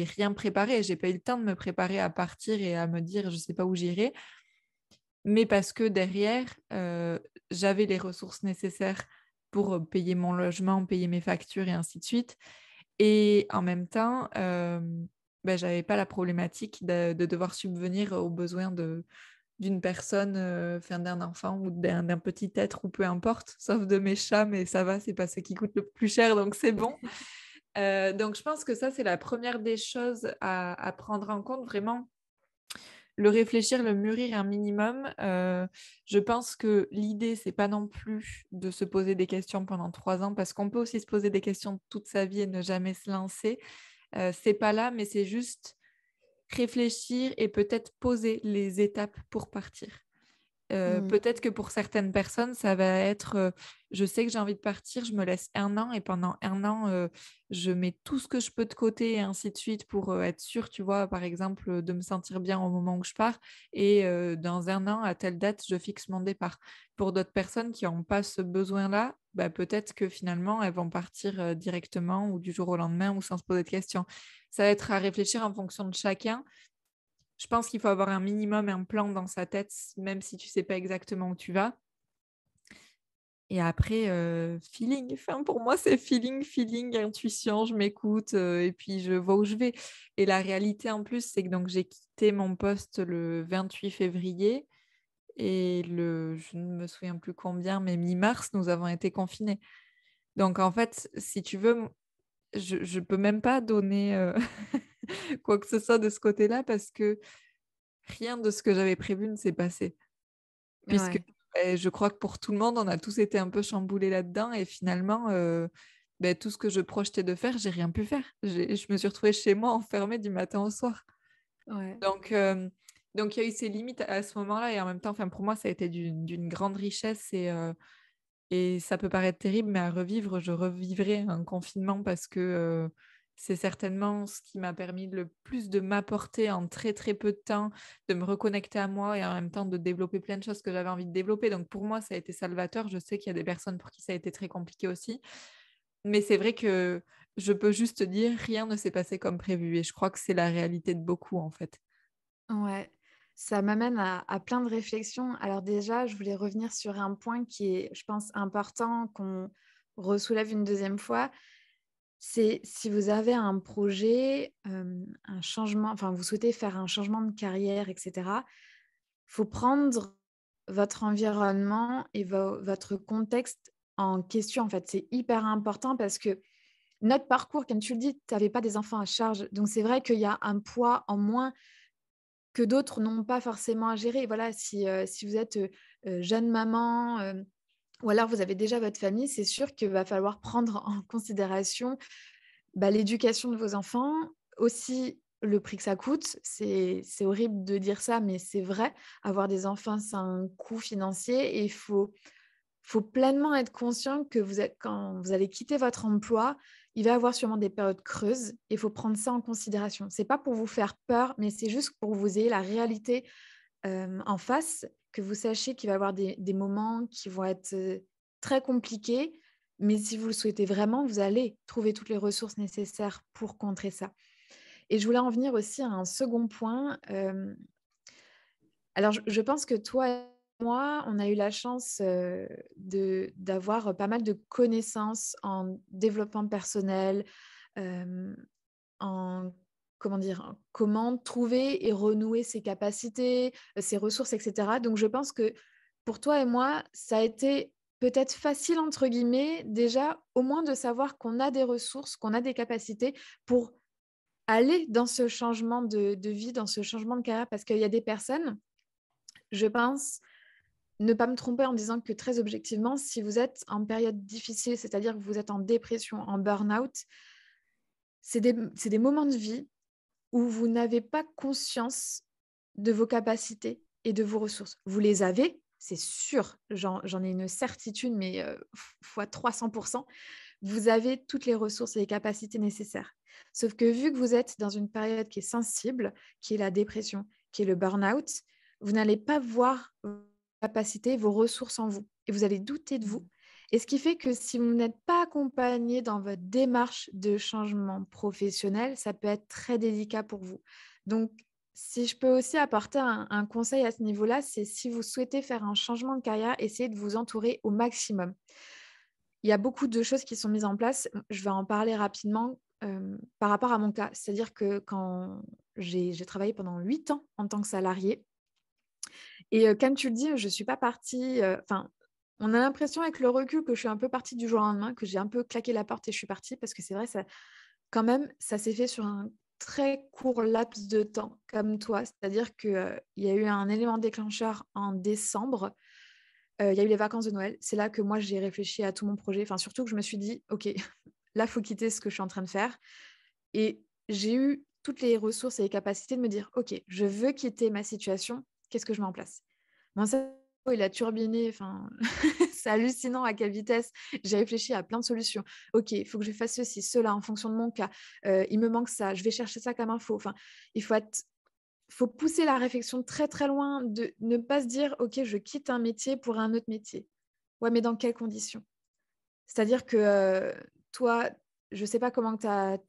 S3: rien préparé. J'ai pas eu le temps de me préparer à partir et à me dire, je sais pas où j'irai. Mais parce que derrière, j'avais les ressources nécessaires pour payer mon logement, payer mes factures et ainsi de suite. Et en même temps, ben, j'avais pas la problématique de devoir subvenir aux besoins d'une personne, enfin, d'un enfant ou d'un petit être ou peu importe, sauf de mes chats, mais ça va, c'est pas ce qui coûte le plus cher, donc c'est bon. Donc je pense que ça, c'est la première des choses à prendre en compte, vraiment le réfléchir, le mûrir un minimum. Je pense que l'idée, c'est pas non plus de se poser des questions pendant 3 ans, parce qu'on peut aussi se poser des questions toute sa vie et ne jamais se lancer. C'est pas là, mais c'est juste réfléchir et peut-être poser les étapes pour partir.
S2: Mm.
S3: Peut-être que pour certaines personnes, ça va être, je sais que j'ai envie de partir, je me laisse 1 an et pendant 1 an, je mets tout ce que je peux de côté et ainsi de suite pour être sûre, tu vois, par exemple, de me sentir bien au moment où je pars. Et dans 1 an, à telle date, je fixe mon départ. Pour d'autres personnes qui n'ont pas ce besoin-là, bah, peut-être que finalement, elles vont partir directement ou du jour au lendemain ou sans se poser de questions. Ça va être à réfléchir en fonction de chacun. Je pense qu'il faut avoir un minimum, un plan dans sa tête, même si tu sais pas exactement où tu vas. Et après, feeling. Enfin, pour moi, c'est feeling, feeling, intuition. Je m'écoute et puis je vois où je vais. Et la réalité en plus, c'est que donc j'ai quitté mon poste le 28 février et je ne me souviens plus combien, mais mi-mars, nous avons été confinés. Donc en fait, si tu veux, je peux même pas donner quoi que ce soit de ce côté-là parce que rien de ce que j'avais prévu ne s'est passé. Puisque
S2: Ouais.
S3: je crois que pour tout le monde, on a tous été un peu chamboulés là-dedans et finalement, tout ce que je projetais de faire, j'ai rien pu faire. Je me suis retrouvée chez moi enfermée du matin au soir.
S2: Ouais.
S3: Donc, il y a eu ces limites à ce moment-là et en même temps, enfin, pour moi, ça a été d'une grande richesse et ça peut paraître terrible, mais à revivre, je revivrai un confinement parce que c'est certainement ce qui m'a permis le plus de m'apporter en très très peu de temps, de me reconnecter à moi et en même temps de développer plein de choses que j'avais envie de développer. Donc pour moi, ça a été salvateur. Je sais qu'il y a des personnes pour qui ça a été très compliqué aussi. Mais c'est vrai que je peux juste dire, rien ne s'est passé comme prévu. Et je crois que c'est la réalité de beaucoup en fait.
S2: Ouais, ça m'amène à plein de réflexions. Alors déjà, je voulais revenir sur un point qui est, je pense, important qu'on ressoulève une deuxième fois. C'est si vous avez un projet, un changement, enfin, vous souhaitez faire un changement de carrière, etc., faut prendre votre environnement et votre contexte en question. En fait, c'est hyper important parce que notre parcours, comme tu le dis, tu n'avais pas des enfants à charge. Donc, c'est vrai qu'il y a un poids en moins que d'autres n'ont pas forcément à gérer. Voilà, si vous êtes jeune maman ou alors vous avez déjà votre famille, c'est sûr qu'il va falloir prendre en considération l'éducation de vos enfants, aussi le prix que ça coûte. C'est horrible de dire ça, mais c'est vrai. Avoir des enfants, c'est un coût financier et faut pleinement être conscient que quand vous allez quitter votre emploi, il va y avoir sûrement des périodes creuses et il faut prendre ça en considération. C'est pas pour vous faire peur, mais c'est juste pour que vous ayez la réalité en face, que vous sachiez qu'il va y avoir des moments qui vont être très compliqués, mais si vous le souhaitez vraiment, vous allez trouver toutes les ressources nécessaires pour contrer ça. Et je voulais en venir aussi à un second point. Alors, je pense que toi et moi, on a eu la chance d'avoir pas mal de connaissances en développement personnel, euh, en comment dire, comment trouver et renouer ses capacités, ses ressources, etc. Donc, je pense que pour toi et moi, ça a été peut-être facile, entre guillemets, déjà, au moins de savoir qu'on a des ressources, qu'on a des capacités pour aller dans ce changement de vie, dans ce changement de carrière, parce qu'il y a des personnes, je pense, ne pas me tromper en disant que très objectivement, si vous êtes en période difficile, c'est-à-dire que vous êtes en dépression, en burn-out, c'est des moments de vie où vous n'avez pas conscience de vos capacités et de vos ressources. Vous les avez, c'est sûr, j'en ai une certitude, mais fois 300%. Vous avez toutes les ressources et les capacités nécessaires. Sauf que vu que vous êtes dans une période qui est sensible, qui est la dépression, qui est le burn-out, vous n'allez pas voir vos capacités, vos ressources en vous. Et vous allez douter de vous. Et ce qui fait que si vous n'êtes pas accompagné dans votre démarche de changement professionnel, ça peut être très délicat pour vous. Donc, si je peux aussi apporter un conseil à ce niveau-là, c'est si vous souhaitez faire un changement de carrière, essayez de vous entourer au maximum. Il y a beaucoup de choses qui sont mises en place. Je vais en parler rapidement par rapport à mon cas. C'est-à-dire que quand j'ai travaillé pendant 8 ans en tant que salariée, et comme tu le dis, je ne suis pas partie. Enfin, on a l'impression avec le recul que je suis un peu partie du jour au lendemain, que j'ai un peu claqué la porte et je suis partie, parce que c'est vrai, ça, quand même, ça s'est fait sur un très court laps de temps, comme toi. C'est-à-dire qu'il y a eu un élément déclencheur en décembre. Il y a eu les vacances de Noël. C'est là que moi, j'ai réfléchi à tout mon projet. Enfin, surtout que je me suis dit, OK, là, il faut quitter ce que je suis en train de faire. Et j'ai eu toutes les ressources et les capacités de me dire, OK, je veux quitter ma situation. Qu'est-ce que je mets en place? Mon cerveau, il a turbiné. Enfin, c'est hallucinant à quelle vitesse. J'ai réfléchi à plein de solutions. OK, il faut que je fasse ceci, cela en fonction de mon cas. Il me manque ça. Je vais chercher ça comme info. Enfin, il faut pousser la réflexion très, très loin, de ne pas se dire: «OK, je quitte un métier pour un autre métier». Ouais, mais dans quelles conditions? C'est-à-dire que, toi, je ne sais pas comment tu as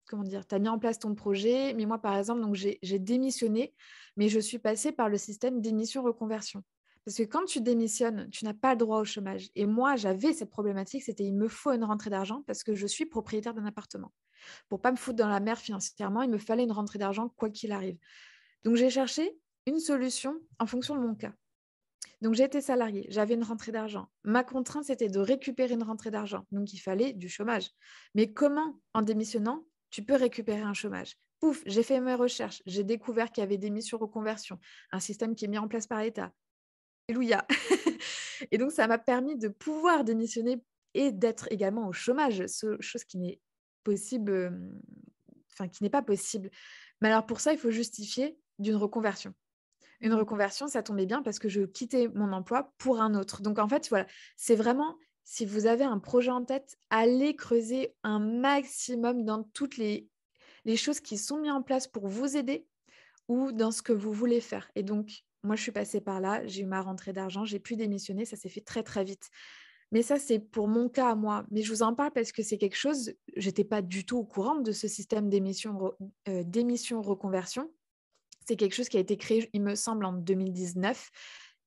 S2: comment dire? Tu as mis en place ton projet, mais moi, par exemple, donc j'ai démissionné, mais je suis passée par le système démission-reconversion. Parce que quand tu démissionnes, tu n'as pas le droit au chômage, et moi, j'avais cette problématique, c'était: il me faut une rentrée d'argent parce que je suis propriétaire d'un appartement. Pour pas me foutre dans la merde financièrement, il me fallait une rentrée d'argent quoi qu'il arrive. Donc, j'ai cherché une solution en fonction de mon cas. Donc, j'étais salariée, j'avais une rentrée d'argent. Ma contrainte, c'était de récupérer une rentrée d'argent. Donc, il fallait du chômage. Mais comment, en démissionnant, tu peux récupérer un chômage? Pouf, j'ai fait mes recherches. J'ai découvert qu'il y avait des missions reconversion, un système qui est mis en place par l'État. Alléluia. Et donc, ça m'a permis de pouvoir démissionner et d'être également au chômage, chose qui n'est possible, enfin, qui n'est pas possible. Mais alors, pour ça, il faut justifier d'une reconversion. Une reconversion, ça tombait bien parce que je quittais mon emploi pour un autre. Donc, en fait, voilà, c'est vraiment, si vous avez un projet en tête, allez creuser un maximum dans toutes les choses qui sont mises en place pour vous aider ou dans ce que vous voulez faire. Et donc, moi, je suis passée par là, j'ai eu ma rentrée d'argent, j'ai pu démissionner, ça s'est fait très, très vite. Mais ça, c'est pour mon cas à moi. Mais je vous en parle parce que c'est quelque chose, j'étais pas du tout au courant de ce système démission-reconversion. C'est quelque chose qui a été créé, il me semble, en 2019.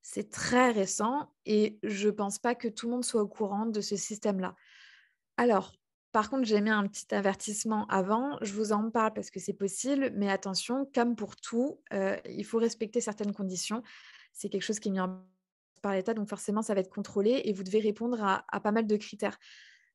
S2: C'est très récent et je pense pas que tout le monde soit au courant de ce système-là. Alors, par contre, j'ai mis un petit avertissement avant. Je vous en parle parce que c'est possible, mais attention, comme pour tout, il faut respecter certaines conditions. C'est quelque chose qui est mis en place par l'État, donc forcément, ça va être contrôlé et vous devez répondre à pas mal de critères.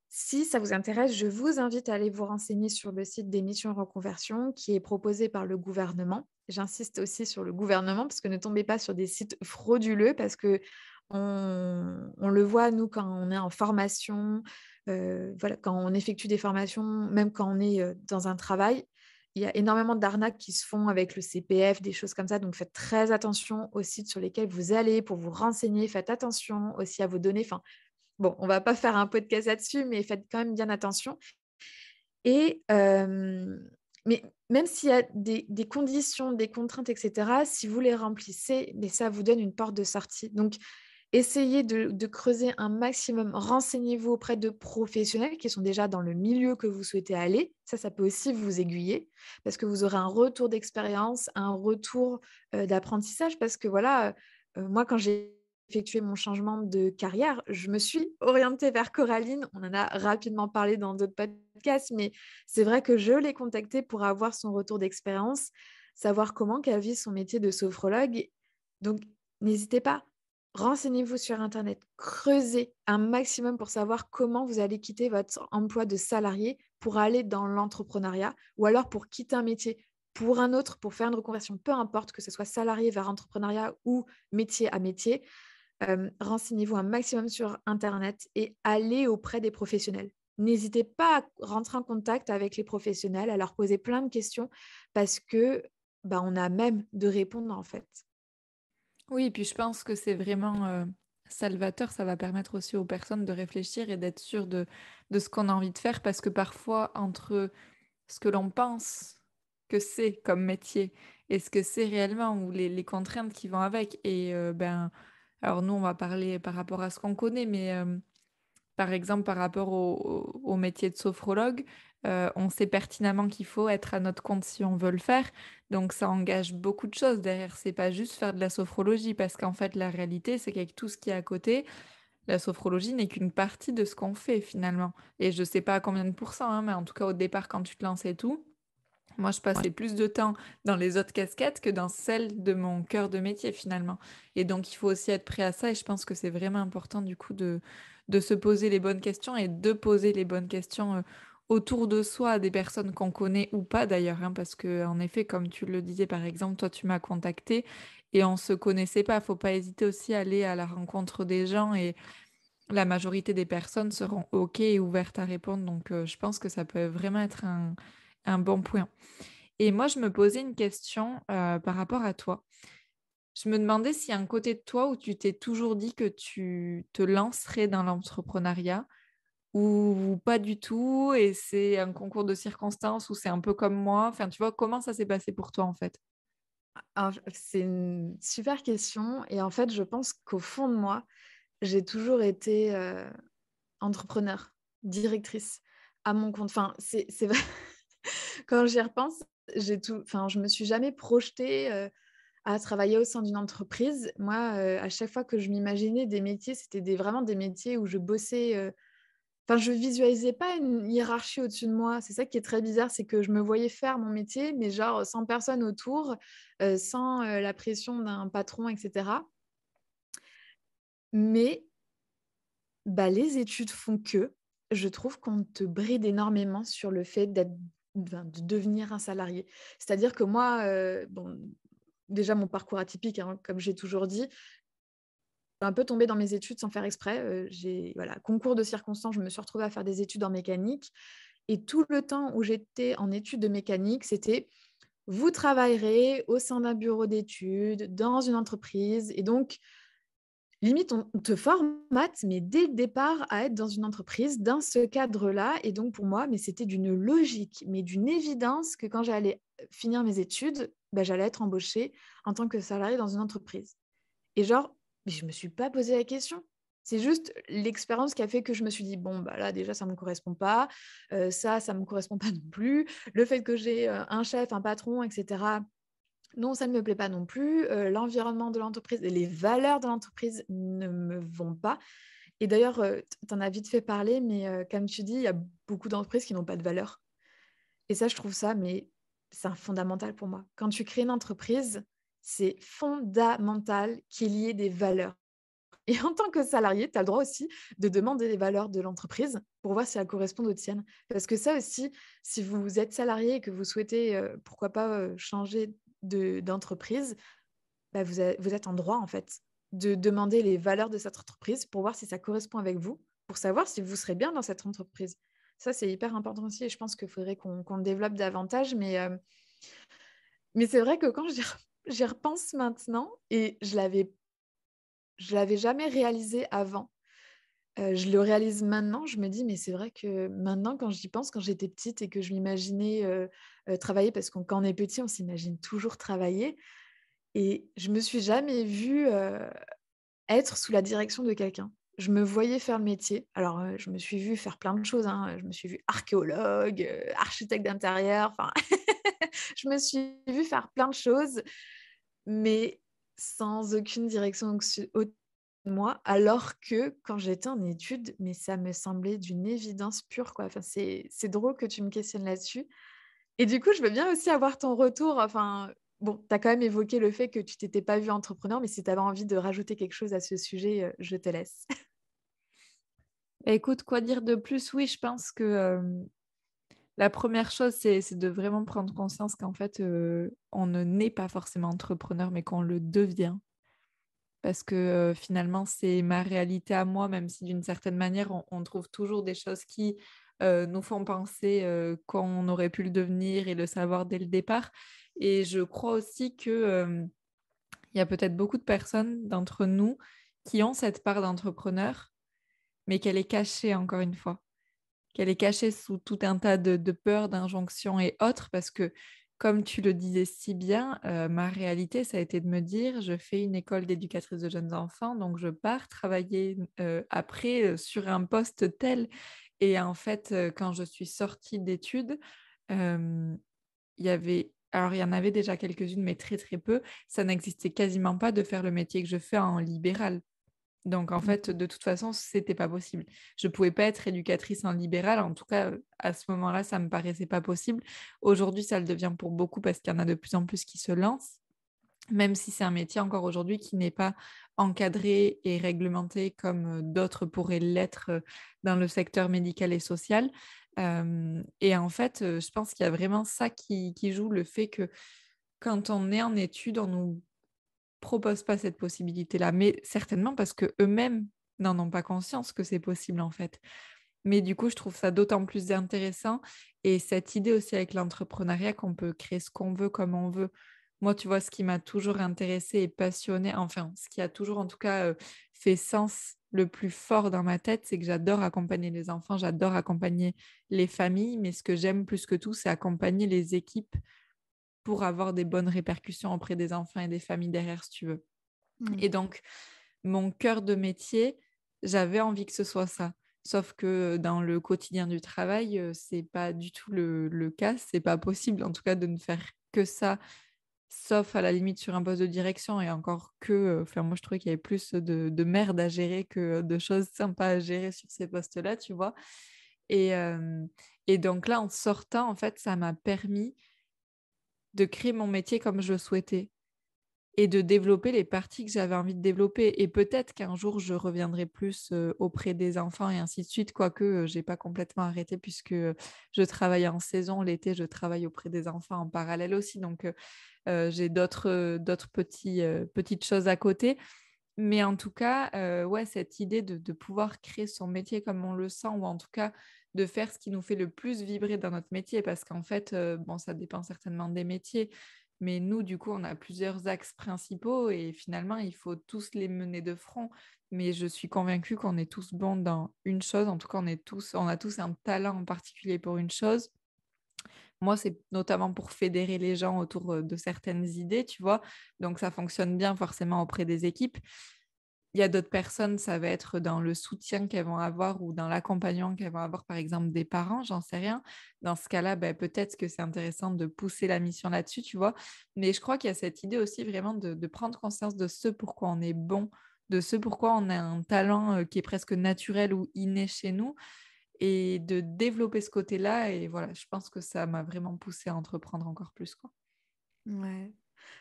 S2: Si ça vous intéresse, je vous invite à aller vous renseigner sur le site des missions reconversion qui est proposé par le gouvernement. J'insiste aussi sur le gouvernement parce que ne tombez pas sur des sites frauduleux parce que on le voit, nous, quand on est en formation, voilà, quand on effectue des formations, même quand on est dans un travail, il y a énormément d'arnaques qui se font avec le CPF, des choses comme ça. Donc, faites très attention aux sites sur lesquels vous allez pour vous renseigner. Faites attention aussi à vos données. Enfin, bon, on ne va pas faire un podcast là-dessus, mais faites quand même bien attention. Et mais même s'il y a des conditions, des contraintes, etc., si vous les remplissez, mais ça vous donne une porte de sortie. Donc, essayez de creuser un maximum. Renseignez-vous auprès de professionnels qui sont déjà dans le milieu que vous souhaitez aller. Ça peut aussi vous aiguiller parce que vous aurez un retour d'expérience, un retour d'apprentissage. Parce que voilà, moi, quand j'ai effectué mon changement de carrière, je me suis orientée vers Coraline. On en a rapidement parlé dans d'autres podcasts, mais c'est vrai que je l'ai contactée pour avoir son retour d'expérience, savoir comment qu'elle vit son métier de sophrologue. Donc, n'hésitez pas. Renseignez-vous sur Internet, creusez un maximum pour savoir comment vous allez quitter votre emploi de salarié pour aller dans l'entrepreneuriat ou alors pour quitter un métier pour un autre, pour faire une reconversion, peu importe que ce soit salarié vers entrepreneuriat ou métier à métier. Renseignez-vous un maximum sur internet et allez auprès des professionnels. N'hésitez pas à rentrer en contact avec les professionnels, à leur poser plein de questions parce que, bah, on a même de répondre, en fait.
S3: Oui, et puis je pense que c'est vraiment salvateur. Ça va permettre aussi aux personnes de réfléchir et d'être sûres de ce qu'on a envie de faire parce que parfois, entre ce que l'on pense que c'est comme métier et ce que c'est réellement ou les contraintes qui vont avec, et ben, alors nous, on va parler par rapport à ce qu'on connaît, mais par exemple, par rapport au métier de sophrologue, on sait pertinemment qu'il faut être à notre compte si on veut le faire. Donc, ça engage beaucoup de choses derrière. C'est pas juste faire de la sophrologie, parce qu'en fait, la réalité, c'est qu'avec tout ce qui est à côté, la sophrologie n'est qu'une partie de ce qu'on fait finalement. Et je sais pas à combien de pourcents, hein, mais en tout cas, au départ, quand tu te lances et tout, moi, je passais plus de temps dans les autres casquettes que dans celle de mon cœur de métier finalement. Et donc, il faut aussi être prêt à ça. Et je pense que c'est vraiment important du coup de se poser les bonnes questions et de poser les bonnes questions autour de soi à des personnes qu'on connaît ou pas d'ailleurs. Hein, parce que en effet, comme tu le disais par exemple, toi, tu m'as contacté et on se connaissait pas. Faut pas hésiter aussi à aller à la rencontre des gens et la majorité des personnes seront OK et ouvertes à répondre. Donc, je pense que ça peut vraiment être un bon point. Et moi, je me posais une question par rapport à toi. Je me demandais s'il y a un côté de toi où tu t'es toujours dit que tu te lancerais dans l'entrepreneuriat ou pas du tout, et c'est un concours de circonstances ou c'est un peu comme moi. Enfin, tu vois, comment ça s'est passé pour toi en fait?
S2: Alors, c'est une super question et en fait, je pense qu'au fond de moi, j'ai toujours été, entrepreneur, directrice à mon compte. Enfin, c'est vrai, quand j'y repense, je me suis jamais projetée, à travailler au sein d'une entreprise. Moi, à chaque fois que je m'imaginais des métiers, c'était vraiment des métiers où je bossais, enfin, je visualisais pas une hiérarchie au-dessus de moi. C'est ça qui est très bizarre, c'est que je me voyais faire mon métier, mais genre sans personne autour, sans, la pression d'un patron et cetera. Mais, bah, les études font que, je trouve qu'on te bride énormément sur le fait de devenir un salarié. C'est-à-dire que moi, bon, déjà mon parcours atypique, hein, comme j'ai toujours dit, un peu tombée dans mes études sans faire exprès. J'ai voilà, concours de circonstances, je me suis retrouvée à faire des études en mécanique et tout le temps où j'étais en études de mécanique, c'était: «Vous travaillerez au sein d'un bureau d'études, dans une entreprise» et donc limite on te formate, mais dès le départ à être dans une entreprise, dans ce cadre-là et donc pour moi, mais c'était d'une logique, mais d'une évidence que quand j'allais, finir mes études, bah, j'allais être embauchée en tant que salariée dans une entreprise. Et genre, mais je me suis pas posé la question. C'est juste l'expérience qui a fait que je me suis dit: «Bon, bah, là, déjà, ça me correspond pas, ça me correspond pas non plus. Le fait que j'ai, un chef, un patron et cetera, non, ça ne me plaît pas non plus. L'environnement de l'entreprise et les valeurs de l'entreprise ne me vont pas» et d'ailleurs, tu en as vite fait parler, mais comme tu dis, il y a beaucoup d'entreprises qui n'ont pas de valeurs et ça, je trouve ça, mais c'est un fondamental pour moi. Quand tu crées une entreprise, c'est fondamental qu'il y ait des valeurs. Et en tant que salarié, tu as le droit aussi de demander les valeurs de l'entreprise pour voir si elles correspondent aux tiennes. Parce que ça aussi, si vous êtes salarié et que vous souhaitez, pourquoi pas, changer d'entreprise, bah, vous êtes en droit, en fait, de demander les valeurs de cette entreprise pour voir si ça correspond avec vous, pour savoir si vous serez bien dans cette entreprise. Ça, c'est hyper important aussi et je pense qu'il faudrait qu'on le développe davantage. Mais c'est vrai que quand j'y repense maintenant et je l'avais jamais réalisé avant. Je le réalise maintenant, je me dis: «Mais c'est vrai que maintenant quand j'y pense, quand j'étais petite et que je m'imaginais, travailler» parce qu'on quand on est petit, on s'imagine toujours travailler et je me suis jamais vue, être sous la direction de quelqu'un. Je me voyais faire le métier. Alors, je me suis vue faire plein de choses, hein, je me suis vue archéologue, architecte d'intérieur, enfin je me suis vue faire plein de choses, mais sans aucune direction au moi, alors que quand j'étais en études, mais ça me semblait d'une évidence pure, quoi. Enfin, c'est drôle que tu me questionnes là-dessus et du coup, je veux bien aussi avoir ton retour. Enfin, bon, tu as quand même évoqué le fait que tu t'étais pas vue entrepreneur, mais si tu avais envie de rajouter quelque chose à ce sujet, je te laisse.
S3: Écoute, quoi dire de plus? Oui, je pense que la première chose, c'est de vraiment prendre conscience qu'en fait, on ne naît pas forcément entrepreneur, mais qu'on le devient. parce que finalement, c'est ma réalité à moi, même si d'une certaine manière, on trouve toujours des choses qui nous font penser qu'on aurait pu le devenir et le savoir dès le départ. Et je crois aussi que il y a peut-être beaucoup de personnes d'entre nous qui ont cette part d'entrepreneur, mais qu'elle est cachée encore une fois, qu'elle est cachée sous tout un tas de peurs, d'injonctions et autres, parce que, comme tu le disais si bien, ma réalité, ça a été de me dire, je fais une école d'éducatrice de jeunes enfants, donc je pars travailler après sur un poste tel. Et en fait, quand je suis sortie d'études, euh, il y avait, alors il y en avait déjà quelques-unes, mais très très peu, ça n'existait quasiment pas de faire le métier que je fais en libéral. Donc, en fait, de toute façon, c'était pas possible. Je pouvais pas être éducatrice en libéral. En tout cas, à ce moment-là, ça me paraissait pas possible. Aujourd'hui, ça le devient pour beaucoup parce qu'il y en a de plus en plus qui se lancent, même si c'est un métier encore aujourd'hui qui n'est pas encadré et réglementé comme d'autres pourraient l'être dans le secteur médical et social. Et en fait, je pense qu'il y a vraiment ça qui joue, le fait que quand on est en études, on nous propose pas cette possibilité-là, mais certainement parce que eux-mêmes n'en ont pas conscience que c'est possible en fait. Mais du coup, je trouve ça d'autant plus intéressant et cette idée aussi avec l'entrepreneuriat qu'on peut créer ce qu'on veut comme on veut. Moi, tu vois, ce qui m'a toujours intéressée et passionnée, enfin, ce qui a toujours en tout cas fait sens le plus fort dans ma tête, c'est que j'adore accompagner les enfants, j'adore accompagner les familles, mais ce que j'aime plus que tout, c'est accompagner les équipes pour avoir des bonnes répercussions auprès des enfants et des familles derrière, si tu veux.
S2: Mm.
S3: Et donc, mon cœur de métier, j'avais envie que ce soit ça. Sauf que dans le quotidien du travail, c'est pas du tout le cas. C'est pas possible, en tout cas, de ne faire que ça, sauf à la limite sur un poste de direction. Et encore que, enfin, moi, je trouvais qu'il y avait plus de merde à gérer que de choses sympas à gérer sur ces postes-là, tu vois. Et, euh, et donc là, en sortant, en fait, ça m'a permis de créer mon métier comme je le souhaitais et de développer les parties que j'avais envie de développer. Et peut-être qu'un jour, je reviendrai plus auprès des enfants et ainsi de suite, quoique j'ai pas complètement arrêté puisque je travaille en saison. L'été, je travaille auprès des enfants en parallèle aussi. Donc, j'ai d'autres petites choses à côté. Mais en tout cas, ouais, cette idée de pouvoir créer son métier comme on le sent, ou en tout cas de faire ce qui nous fait le plus vibrer dans notre métier, parce qu'en fait, bon, ça dépend certainement des métiers, mais nous, du coup, on a plusieurs axes principaux et finalement, il faut tous les mener de front. Mais je suis convaincue qu'on est tous bons dans une chose, en tout cas, on a tous un talent en particulier pour une chose. Moi, c'est notamment pour fédérer les gens autour de certaines idées, tu vois. Donc, ça fonctionne bien forcément auprès des équipes. Il y a d'autres personnes, ça va être dans le soutien qu'elles vont avoir ou dans l'accompagnement qu'elles vont avoir, par exemple, des parents, j'en sais rien. Dans ce cas-là, ben, peut-être que c'est intéressant de pousser la mission là-dessus, tu vois. Mais je crois qu'il y a cette idée aussi vraiment de prendre conscience de ce pourquoi on est bon, de ce pourquoi on a un talent qui est presque naturel ou inné chez nous et de développer ce côté-là. Et voilà, je pense que ça m'a vraiment poussé à entreprendre encore plus, quoi.
S2: Ouais.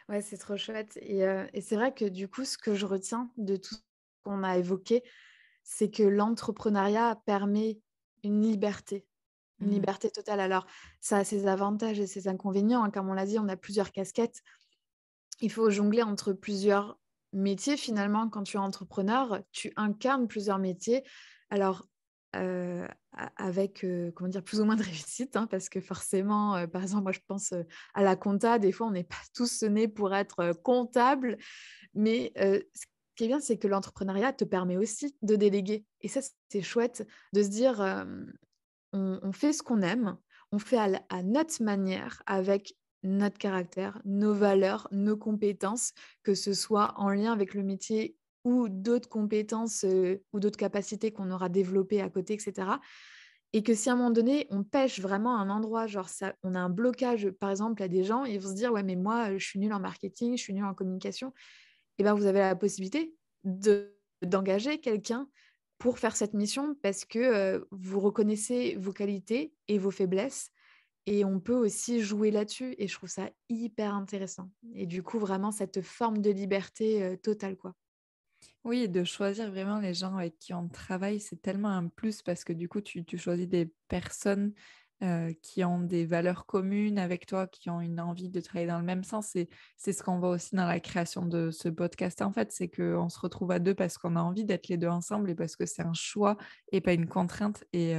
S2: Ouais, c'est trop chouette. Et c'est vrai que du coup, ce que je retiens de tout ce qu'on a évoqué, c'est que l'entrepreneuriat permet une
S3: Mm.
S2: liberté totale. Alors, ça a ses avantages et ses inconvénients, hein. Comme on l'a dit, on a plusieurs casquettes. Il faut jongler entre plusieurs métiers. Finalement, quand tu es entrepreneur, tu incarnes plusieurs métiers. Alors, avec comment dire, plus ou moins de réussite, hein, parce que forcément, par exemple, moi je pense à la compta, des fois on n'est pas tous nés pour être comptable, mais ce qui est bien, c'est que l'entrepreneuriat te permet aussi de déléguer. Et ça, c'est chouette de se dire, on fait ce qu'on aime, on fait à notre manière, avec notre caractère, nos valeurs, nos compétences, que ce soit en lien avec le métier ou d'autres compétences ou d'autres capacités qu'on aura développées à côté, etc. Et que si à un moment donné, on pêche vraiment à un endroit, genre ça, on a un blocage, par exemple, à des gens, ils vont se dire, ouais, mais moi, je suis nulle en marketing, je suis nulle en communication, et ben vous avez la possibilité d'engager quelqu'un pour faire cette mission parce que vous reconnaissez vos qualités et vos faiblesses et on peut aussi jouer là-dessus et je trouve ça hyper intéressant. Et du coup, vraiment cette forme de liberté totale, quoi.
S3: Oui, et de choisir vraiment les gens avec qui on travaille, c'est tellement un plus parce que du coup, tu choisis des personnes qui ont des valeurs communes avec toi, qui ont une envie de travailler dans le même sens. Et c'est ce qu'on voit aussi dans la création de ce podcast, en fait, c'est qu'on se retrouve à deux parce qu'on a envie d'être les deux ensemble et parce que c'est un choix et pas une contrainte. Et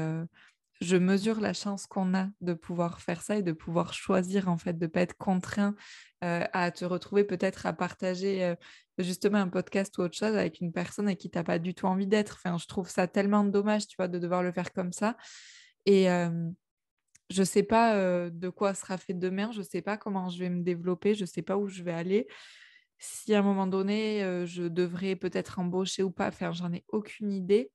S3: je mesure la chance qu'on a de pouvoir faire ça et de pouvoir choisir, en fait, de ne pas être contraint à te retrouver peut-être à partager justement un podcast ou autre chose avec une personne avec qui tu n'as pas du tout envie d'être. Enfin, je trouve ça tellement dommage, tu vois, de devoir le faire comme ça. Et je sais pas de quoi sera fait demain, je sais pas comment je vais me développer, je sais pas où je vais aller. Si à un moment donné, je devrais peut-être embaucher ou pas, enfin, j'en ai aucune idée.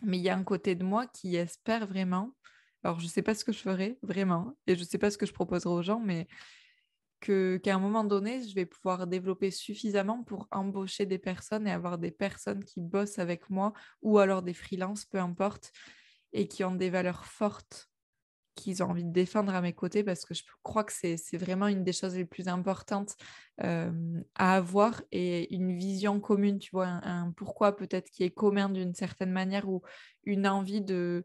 S3: Mais il y a un côté de moi qui espère vraiment. Alors, je sais pas ce que je ferai vraiment, et je sais pas ce que je proposerai aux gens, mais qu'à un moment donné, je vais pouvoir développer suffisamment pour embaucher des personnes et avoir des personnes qui bossent avec moi, ou alors des freelances, peu importe, et qui ont des valeurs fortes qu'ils ont envie de défendre à mes côtés parce que je crois que c'est vraiment une des choses les plus importantes à avoir et une vision commune, tu vois, un pourquoi peut-être qui est commun d'une certaine manière ou une envie de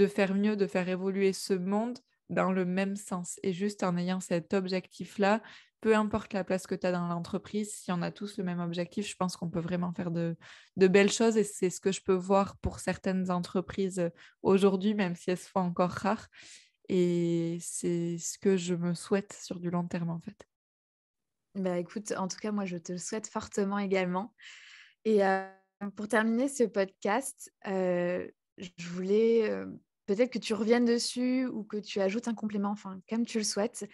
S3: faire mieux, de faire évoluer ce monde dans le même sens. Et juste en ayant cet objectif-là, peu importe la place que tu as dans l'entreprise, si on a tous le même objectif, je pense qu'on peut vraiment faire de belles choses. Et c'est ce que je peux voir pour certaines entreprises aujourd'hui, même si elles se font encore rares. Et c'est ce que je me souhaite sur du long terme, en fait.
S2: Bah écoute, en tout cas, moi, je te le souhaite fortement également. Et pour terminer ce podcast, je voulais peut-être que tu reviennes dessus ou que tu ajoutes un complément, enfin, comme tu le souhaites.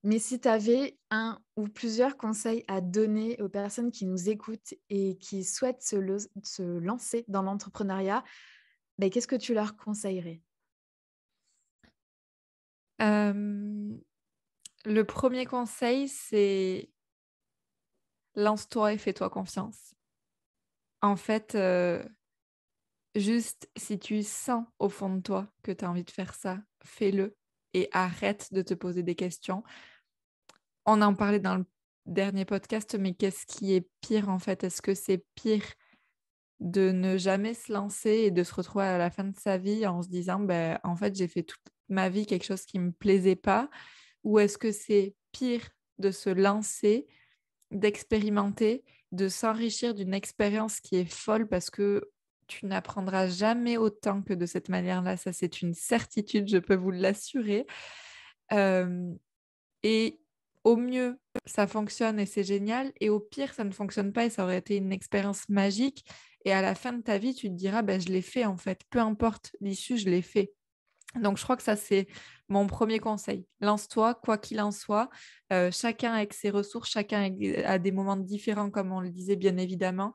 S2: Mais si tu avais un ou plusieurs conseils à donner aux personnes qui nous écoutent et qui souhaitent se lancer dans l'entrepreneuriat, bah, qu'est-ce que tu leur conseillerais?
S3: Le premier conseil, c'est lance-toi et fais-toi confiance. En fait, juste si tu sens au fond de toi que tu as envie de faire ça, fais-le et arrête de te poser des questions. On en parlait dans le dernier podcast, mais qu'est-ce qui est pire en fait? Est-ce que c'est pire de ne jamais se lancer et de se retrouver à la fin de sa vie en se disant, ben, en fait, j'ai fait toute ma vie quelque chose qui ne me plaisait pas? Ou est-ce que c'est pire de se lancer, d'expérimenter, de s'enrichir d'une expérience qui est folle parce que tu n'apprendras jamais autant que de cette manière-là. Ça, c'est une certitude, je peux vous l'assurer. Euh, et au mieux, ça fonctionne et c'est génial. Et au pire, ça ne fonctionne pas et ça aurait été une expérience magique. Et à la fin de ta vie, tu te diras, ben, je l'ai fait en fait. Peu importe l'issue, je l'ai fait. Donc, je crois que ça, c'est mon premier conseil. Lance-toi, quoi qu'il en soit. Chacun avec ses ressources, chacun a des moments différents, comme on le disait bien évidemment.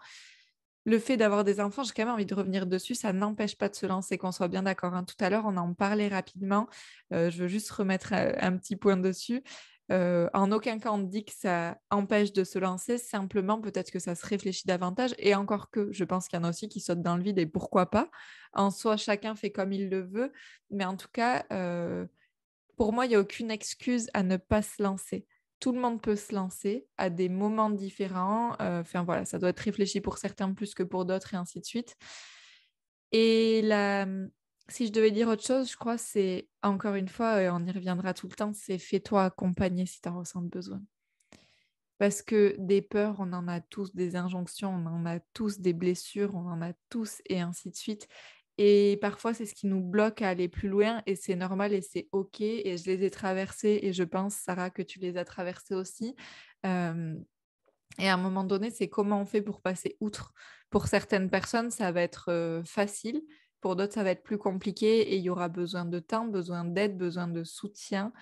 S3: Le fait d'avoir des enfants, j'ai quand même envie de revenir dessus, ça n'empêche pas de se lancer, qu'on soit bien d'accord, hein. Tout à l'heure, on en parlait rapidement. Je veux juste remettre un petit point dessus. En aucun cas, on dit que ça empêche de se lancer, simplement peut-être que ça se réfléchit davantage. Et encore que, je pense qu'il y en a aussi qui sautent dans le vide et pourquoi pas. En soi, chacun fait comme il le veut. Mais en tout cas, pour moi, il n'y a aucune excuse à ne pas se lancer. Tout le monde peut se lancer à des moments différents. Enfin voilà, ça doit être réfléchi pour certains plus que pour d'autres et ainsi de suite. Et là, si je devais dire autre chose, je crois, c'est encore une fois, et on y reviendra tout le temps, c'est fais-toi accompagner si tu en ressens besoin. Parce que des peurs, on en a tous, des injonctions, on en a tous, des blessures, on en a tous, et ainsi de suite. Et parfois, c'est ce qui nous bloque à aller plus loin, et c'est normal, et c'est OK. Et je les ai traversées, et je pense, Sarah, que tu les as traversées aussi. Euh, et à un moment donné, c'est comment on fait pour passer outre. Pour certaines personnes, ça va être facile. Pour d'autres, ça va être plus compliqué, et il y aura besoin de temps, besoin d'aide, besoin de soutien.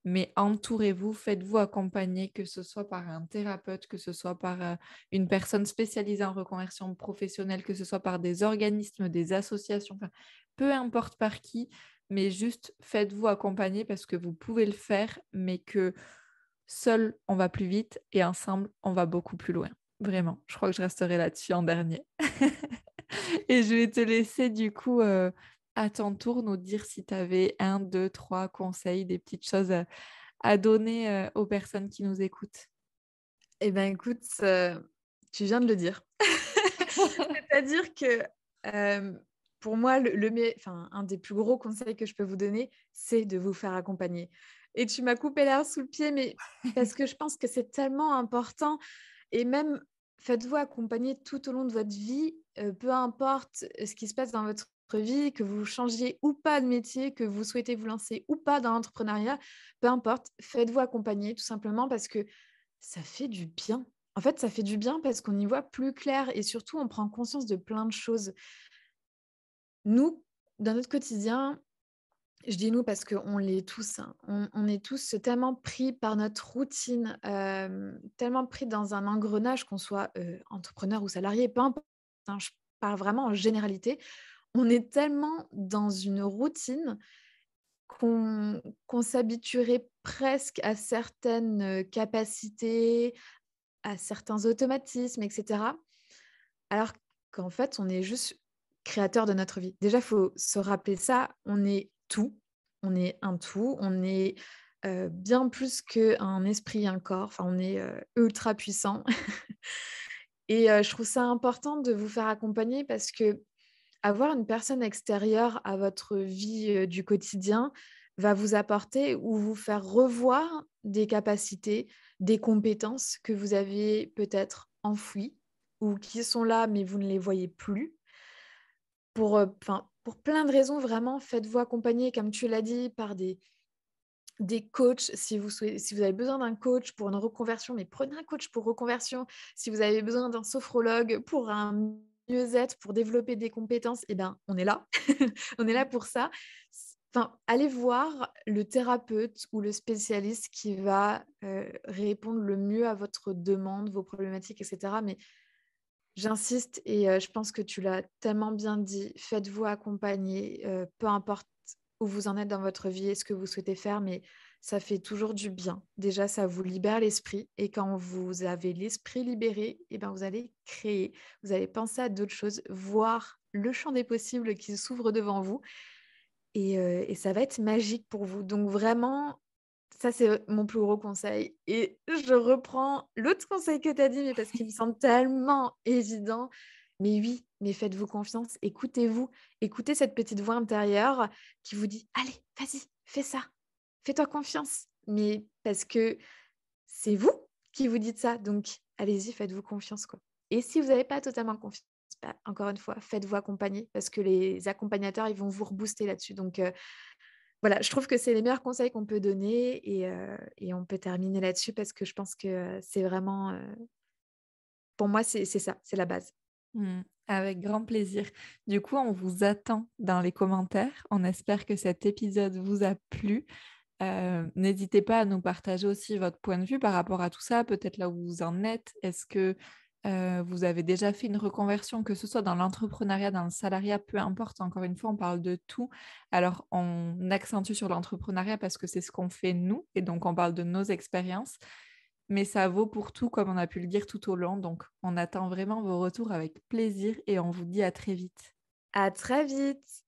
S3: Mais entourez-vous, faites-vous accompagner, que ce soit par un thérapeute, que ce soit par une personne spécialisée en reconversion professionnelle, que ce soit par des organismes, des associations, enfin, peu importe par qui, mais juste faites-vous accompagner parce que vous pouvez le faire, mais que seul, on va plus vite et ensemble, on va beaucoup plus loin. Vraiment, je crois que je resterai là-dessus en dernier. Et je vais te laisser du coup à ton tour nous dire si tu avais un, deux, trois conseils, des petites choses à donner aux personnes qui nous écoutent.
S2: Eh bien, écoute, tu viens de le dire. C'est-à-dire que pour moi, un des plus gros conseils que je peux vous donner, c'est de vous faire accompagner. Et tu m'as coupé l'herbe sous le pied, mais parce que je pense que c'est tellement important. Et même, faites-vous accompagner tout au long de votre vie, peu importe ce qui se passe dans votre vie, que vous changiez ou pas de métier, que vous souhaitez vous lancer ou pas dans l'entrepreneuriat, peu importe, faites-vous accompagner tout simplement parce que ça fait du bien. En fait, ça fait du bien parce qu'on y voit plus clair et surtout, on prend conscience de plein de choses. Nous, dans notre quotidien, je dis nous parce qu'on l'est tous, hein, on est tous tellement pris par notre routine, tellement pris dans un engrenage, qu'on soit, entrepreneur ou salarié, peu importe, hein, je parle vraiment en généralité. On est tellement dans une routine qu'on s'habituerait presque à certaines, capacités, à certains automatismes et cetera. Alors qu'en fait, on est juste créateur de notre vie. Déjà, il faut se rappeler ça, on est tout, on est un tout, on est, bien plus qu'un esprit, un corps, enfin on est, ultra puissant et je trouve ça important de vous faire accompagner parce que avoir une personne extérieure à votre vie, du quotidien va vous apporter ou vous faire revoir des capacités, des compétences que vous avez peut-être enfouies ou qui sont là, mais vous ne les voyez plus. Pour plein de raisons, vraiment, faites-vous accompagner, comme tu l'as dit, par des coachs. Si vous avez besoin d'un coach pour une reconversion, mais prenez un coach pour reconversion. Si vous avez besoin d'un sophrologue pour un mieux-être, pour développer des compétences, eh ben, on est là. On est là pour ça. Allez voir le thérapeute ou le spécialiste qui va, répondre le mieux à votre demande, vos problématiques et cetera. Mais j'insiste et je pense que tu l'as tellement bien dit, faites-vous accompagner, peu importe où vous en êtes dans votre vie et ce que vous souhaitez faire, mais ça fait toujours du bien. Déjà, ça vous libère l'esprit et quand vous avez l'esprit libéré, et ben, vous allez créer, vous allez penser à d'autres choses, voir le champ des possibles qui s'ouvre devant vous et ça va être magique pour vous. Donc vraiment, ça, c'est mon plus gros conseil et je reprends l'autre conseil que tu as dit, mais parce qu'il me semble tellement évident. Mais oui, mais faites-vous confiance, écoutez-vous, écoutez cette petite voix intérieure qui vous dit: «Allez, vas-y, fais ça, fais-toi confiance». Mais parce que c'est vous qui vous dites ça, donc allez-y, faites-vous confiance, quoi. Et si vous n'avez pas totalement confiance, bah, encore une fois, faites-vous accompagner parce que les accompagnateurs, ils vont vous rebooster là-dessus. Donc voilà, je trouve que c'est les meilleurs conseils qu'on peut donner et on peut terminer là-dessus parce que je pense que, c'est vraiment, pour moi, c'est ça, c'est la base.
S3: Avec grand plaisir. Du coup, on vous attend dans les commentaires. On espère que cet épisode vous a plu. N'hésitez pas à nous partager aussi votre point de vue par rapport à tout ça, peut-être là où vous en êtes. Est-ce que vous avez déjà fait une reconversion, que ce soit dans l'entrepreneuriat, dans le salariat, peu importe, encore une fois, on parle de tout. Alors, on accentue sur l'entrepreneuriat parce que c'est ce qu'on fait nous, et donc on parle de nos expériences, mais ça vaut pour tout, comme on a pu le dire tout au long. Donc, on attend vraiment vos retours avec plaisir et on vous dit à très vite.
S2: À très vite!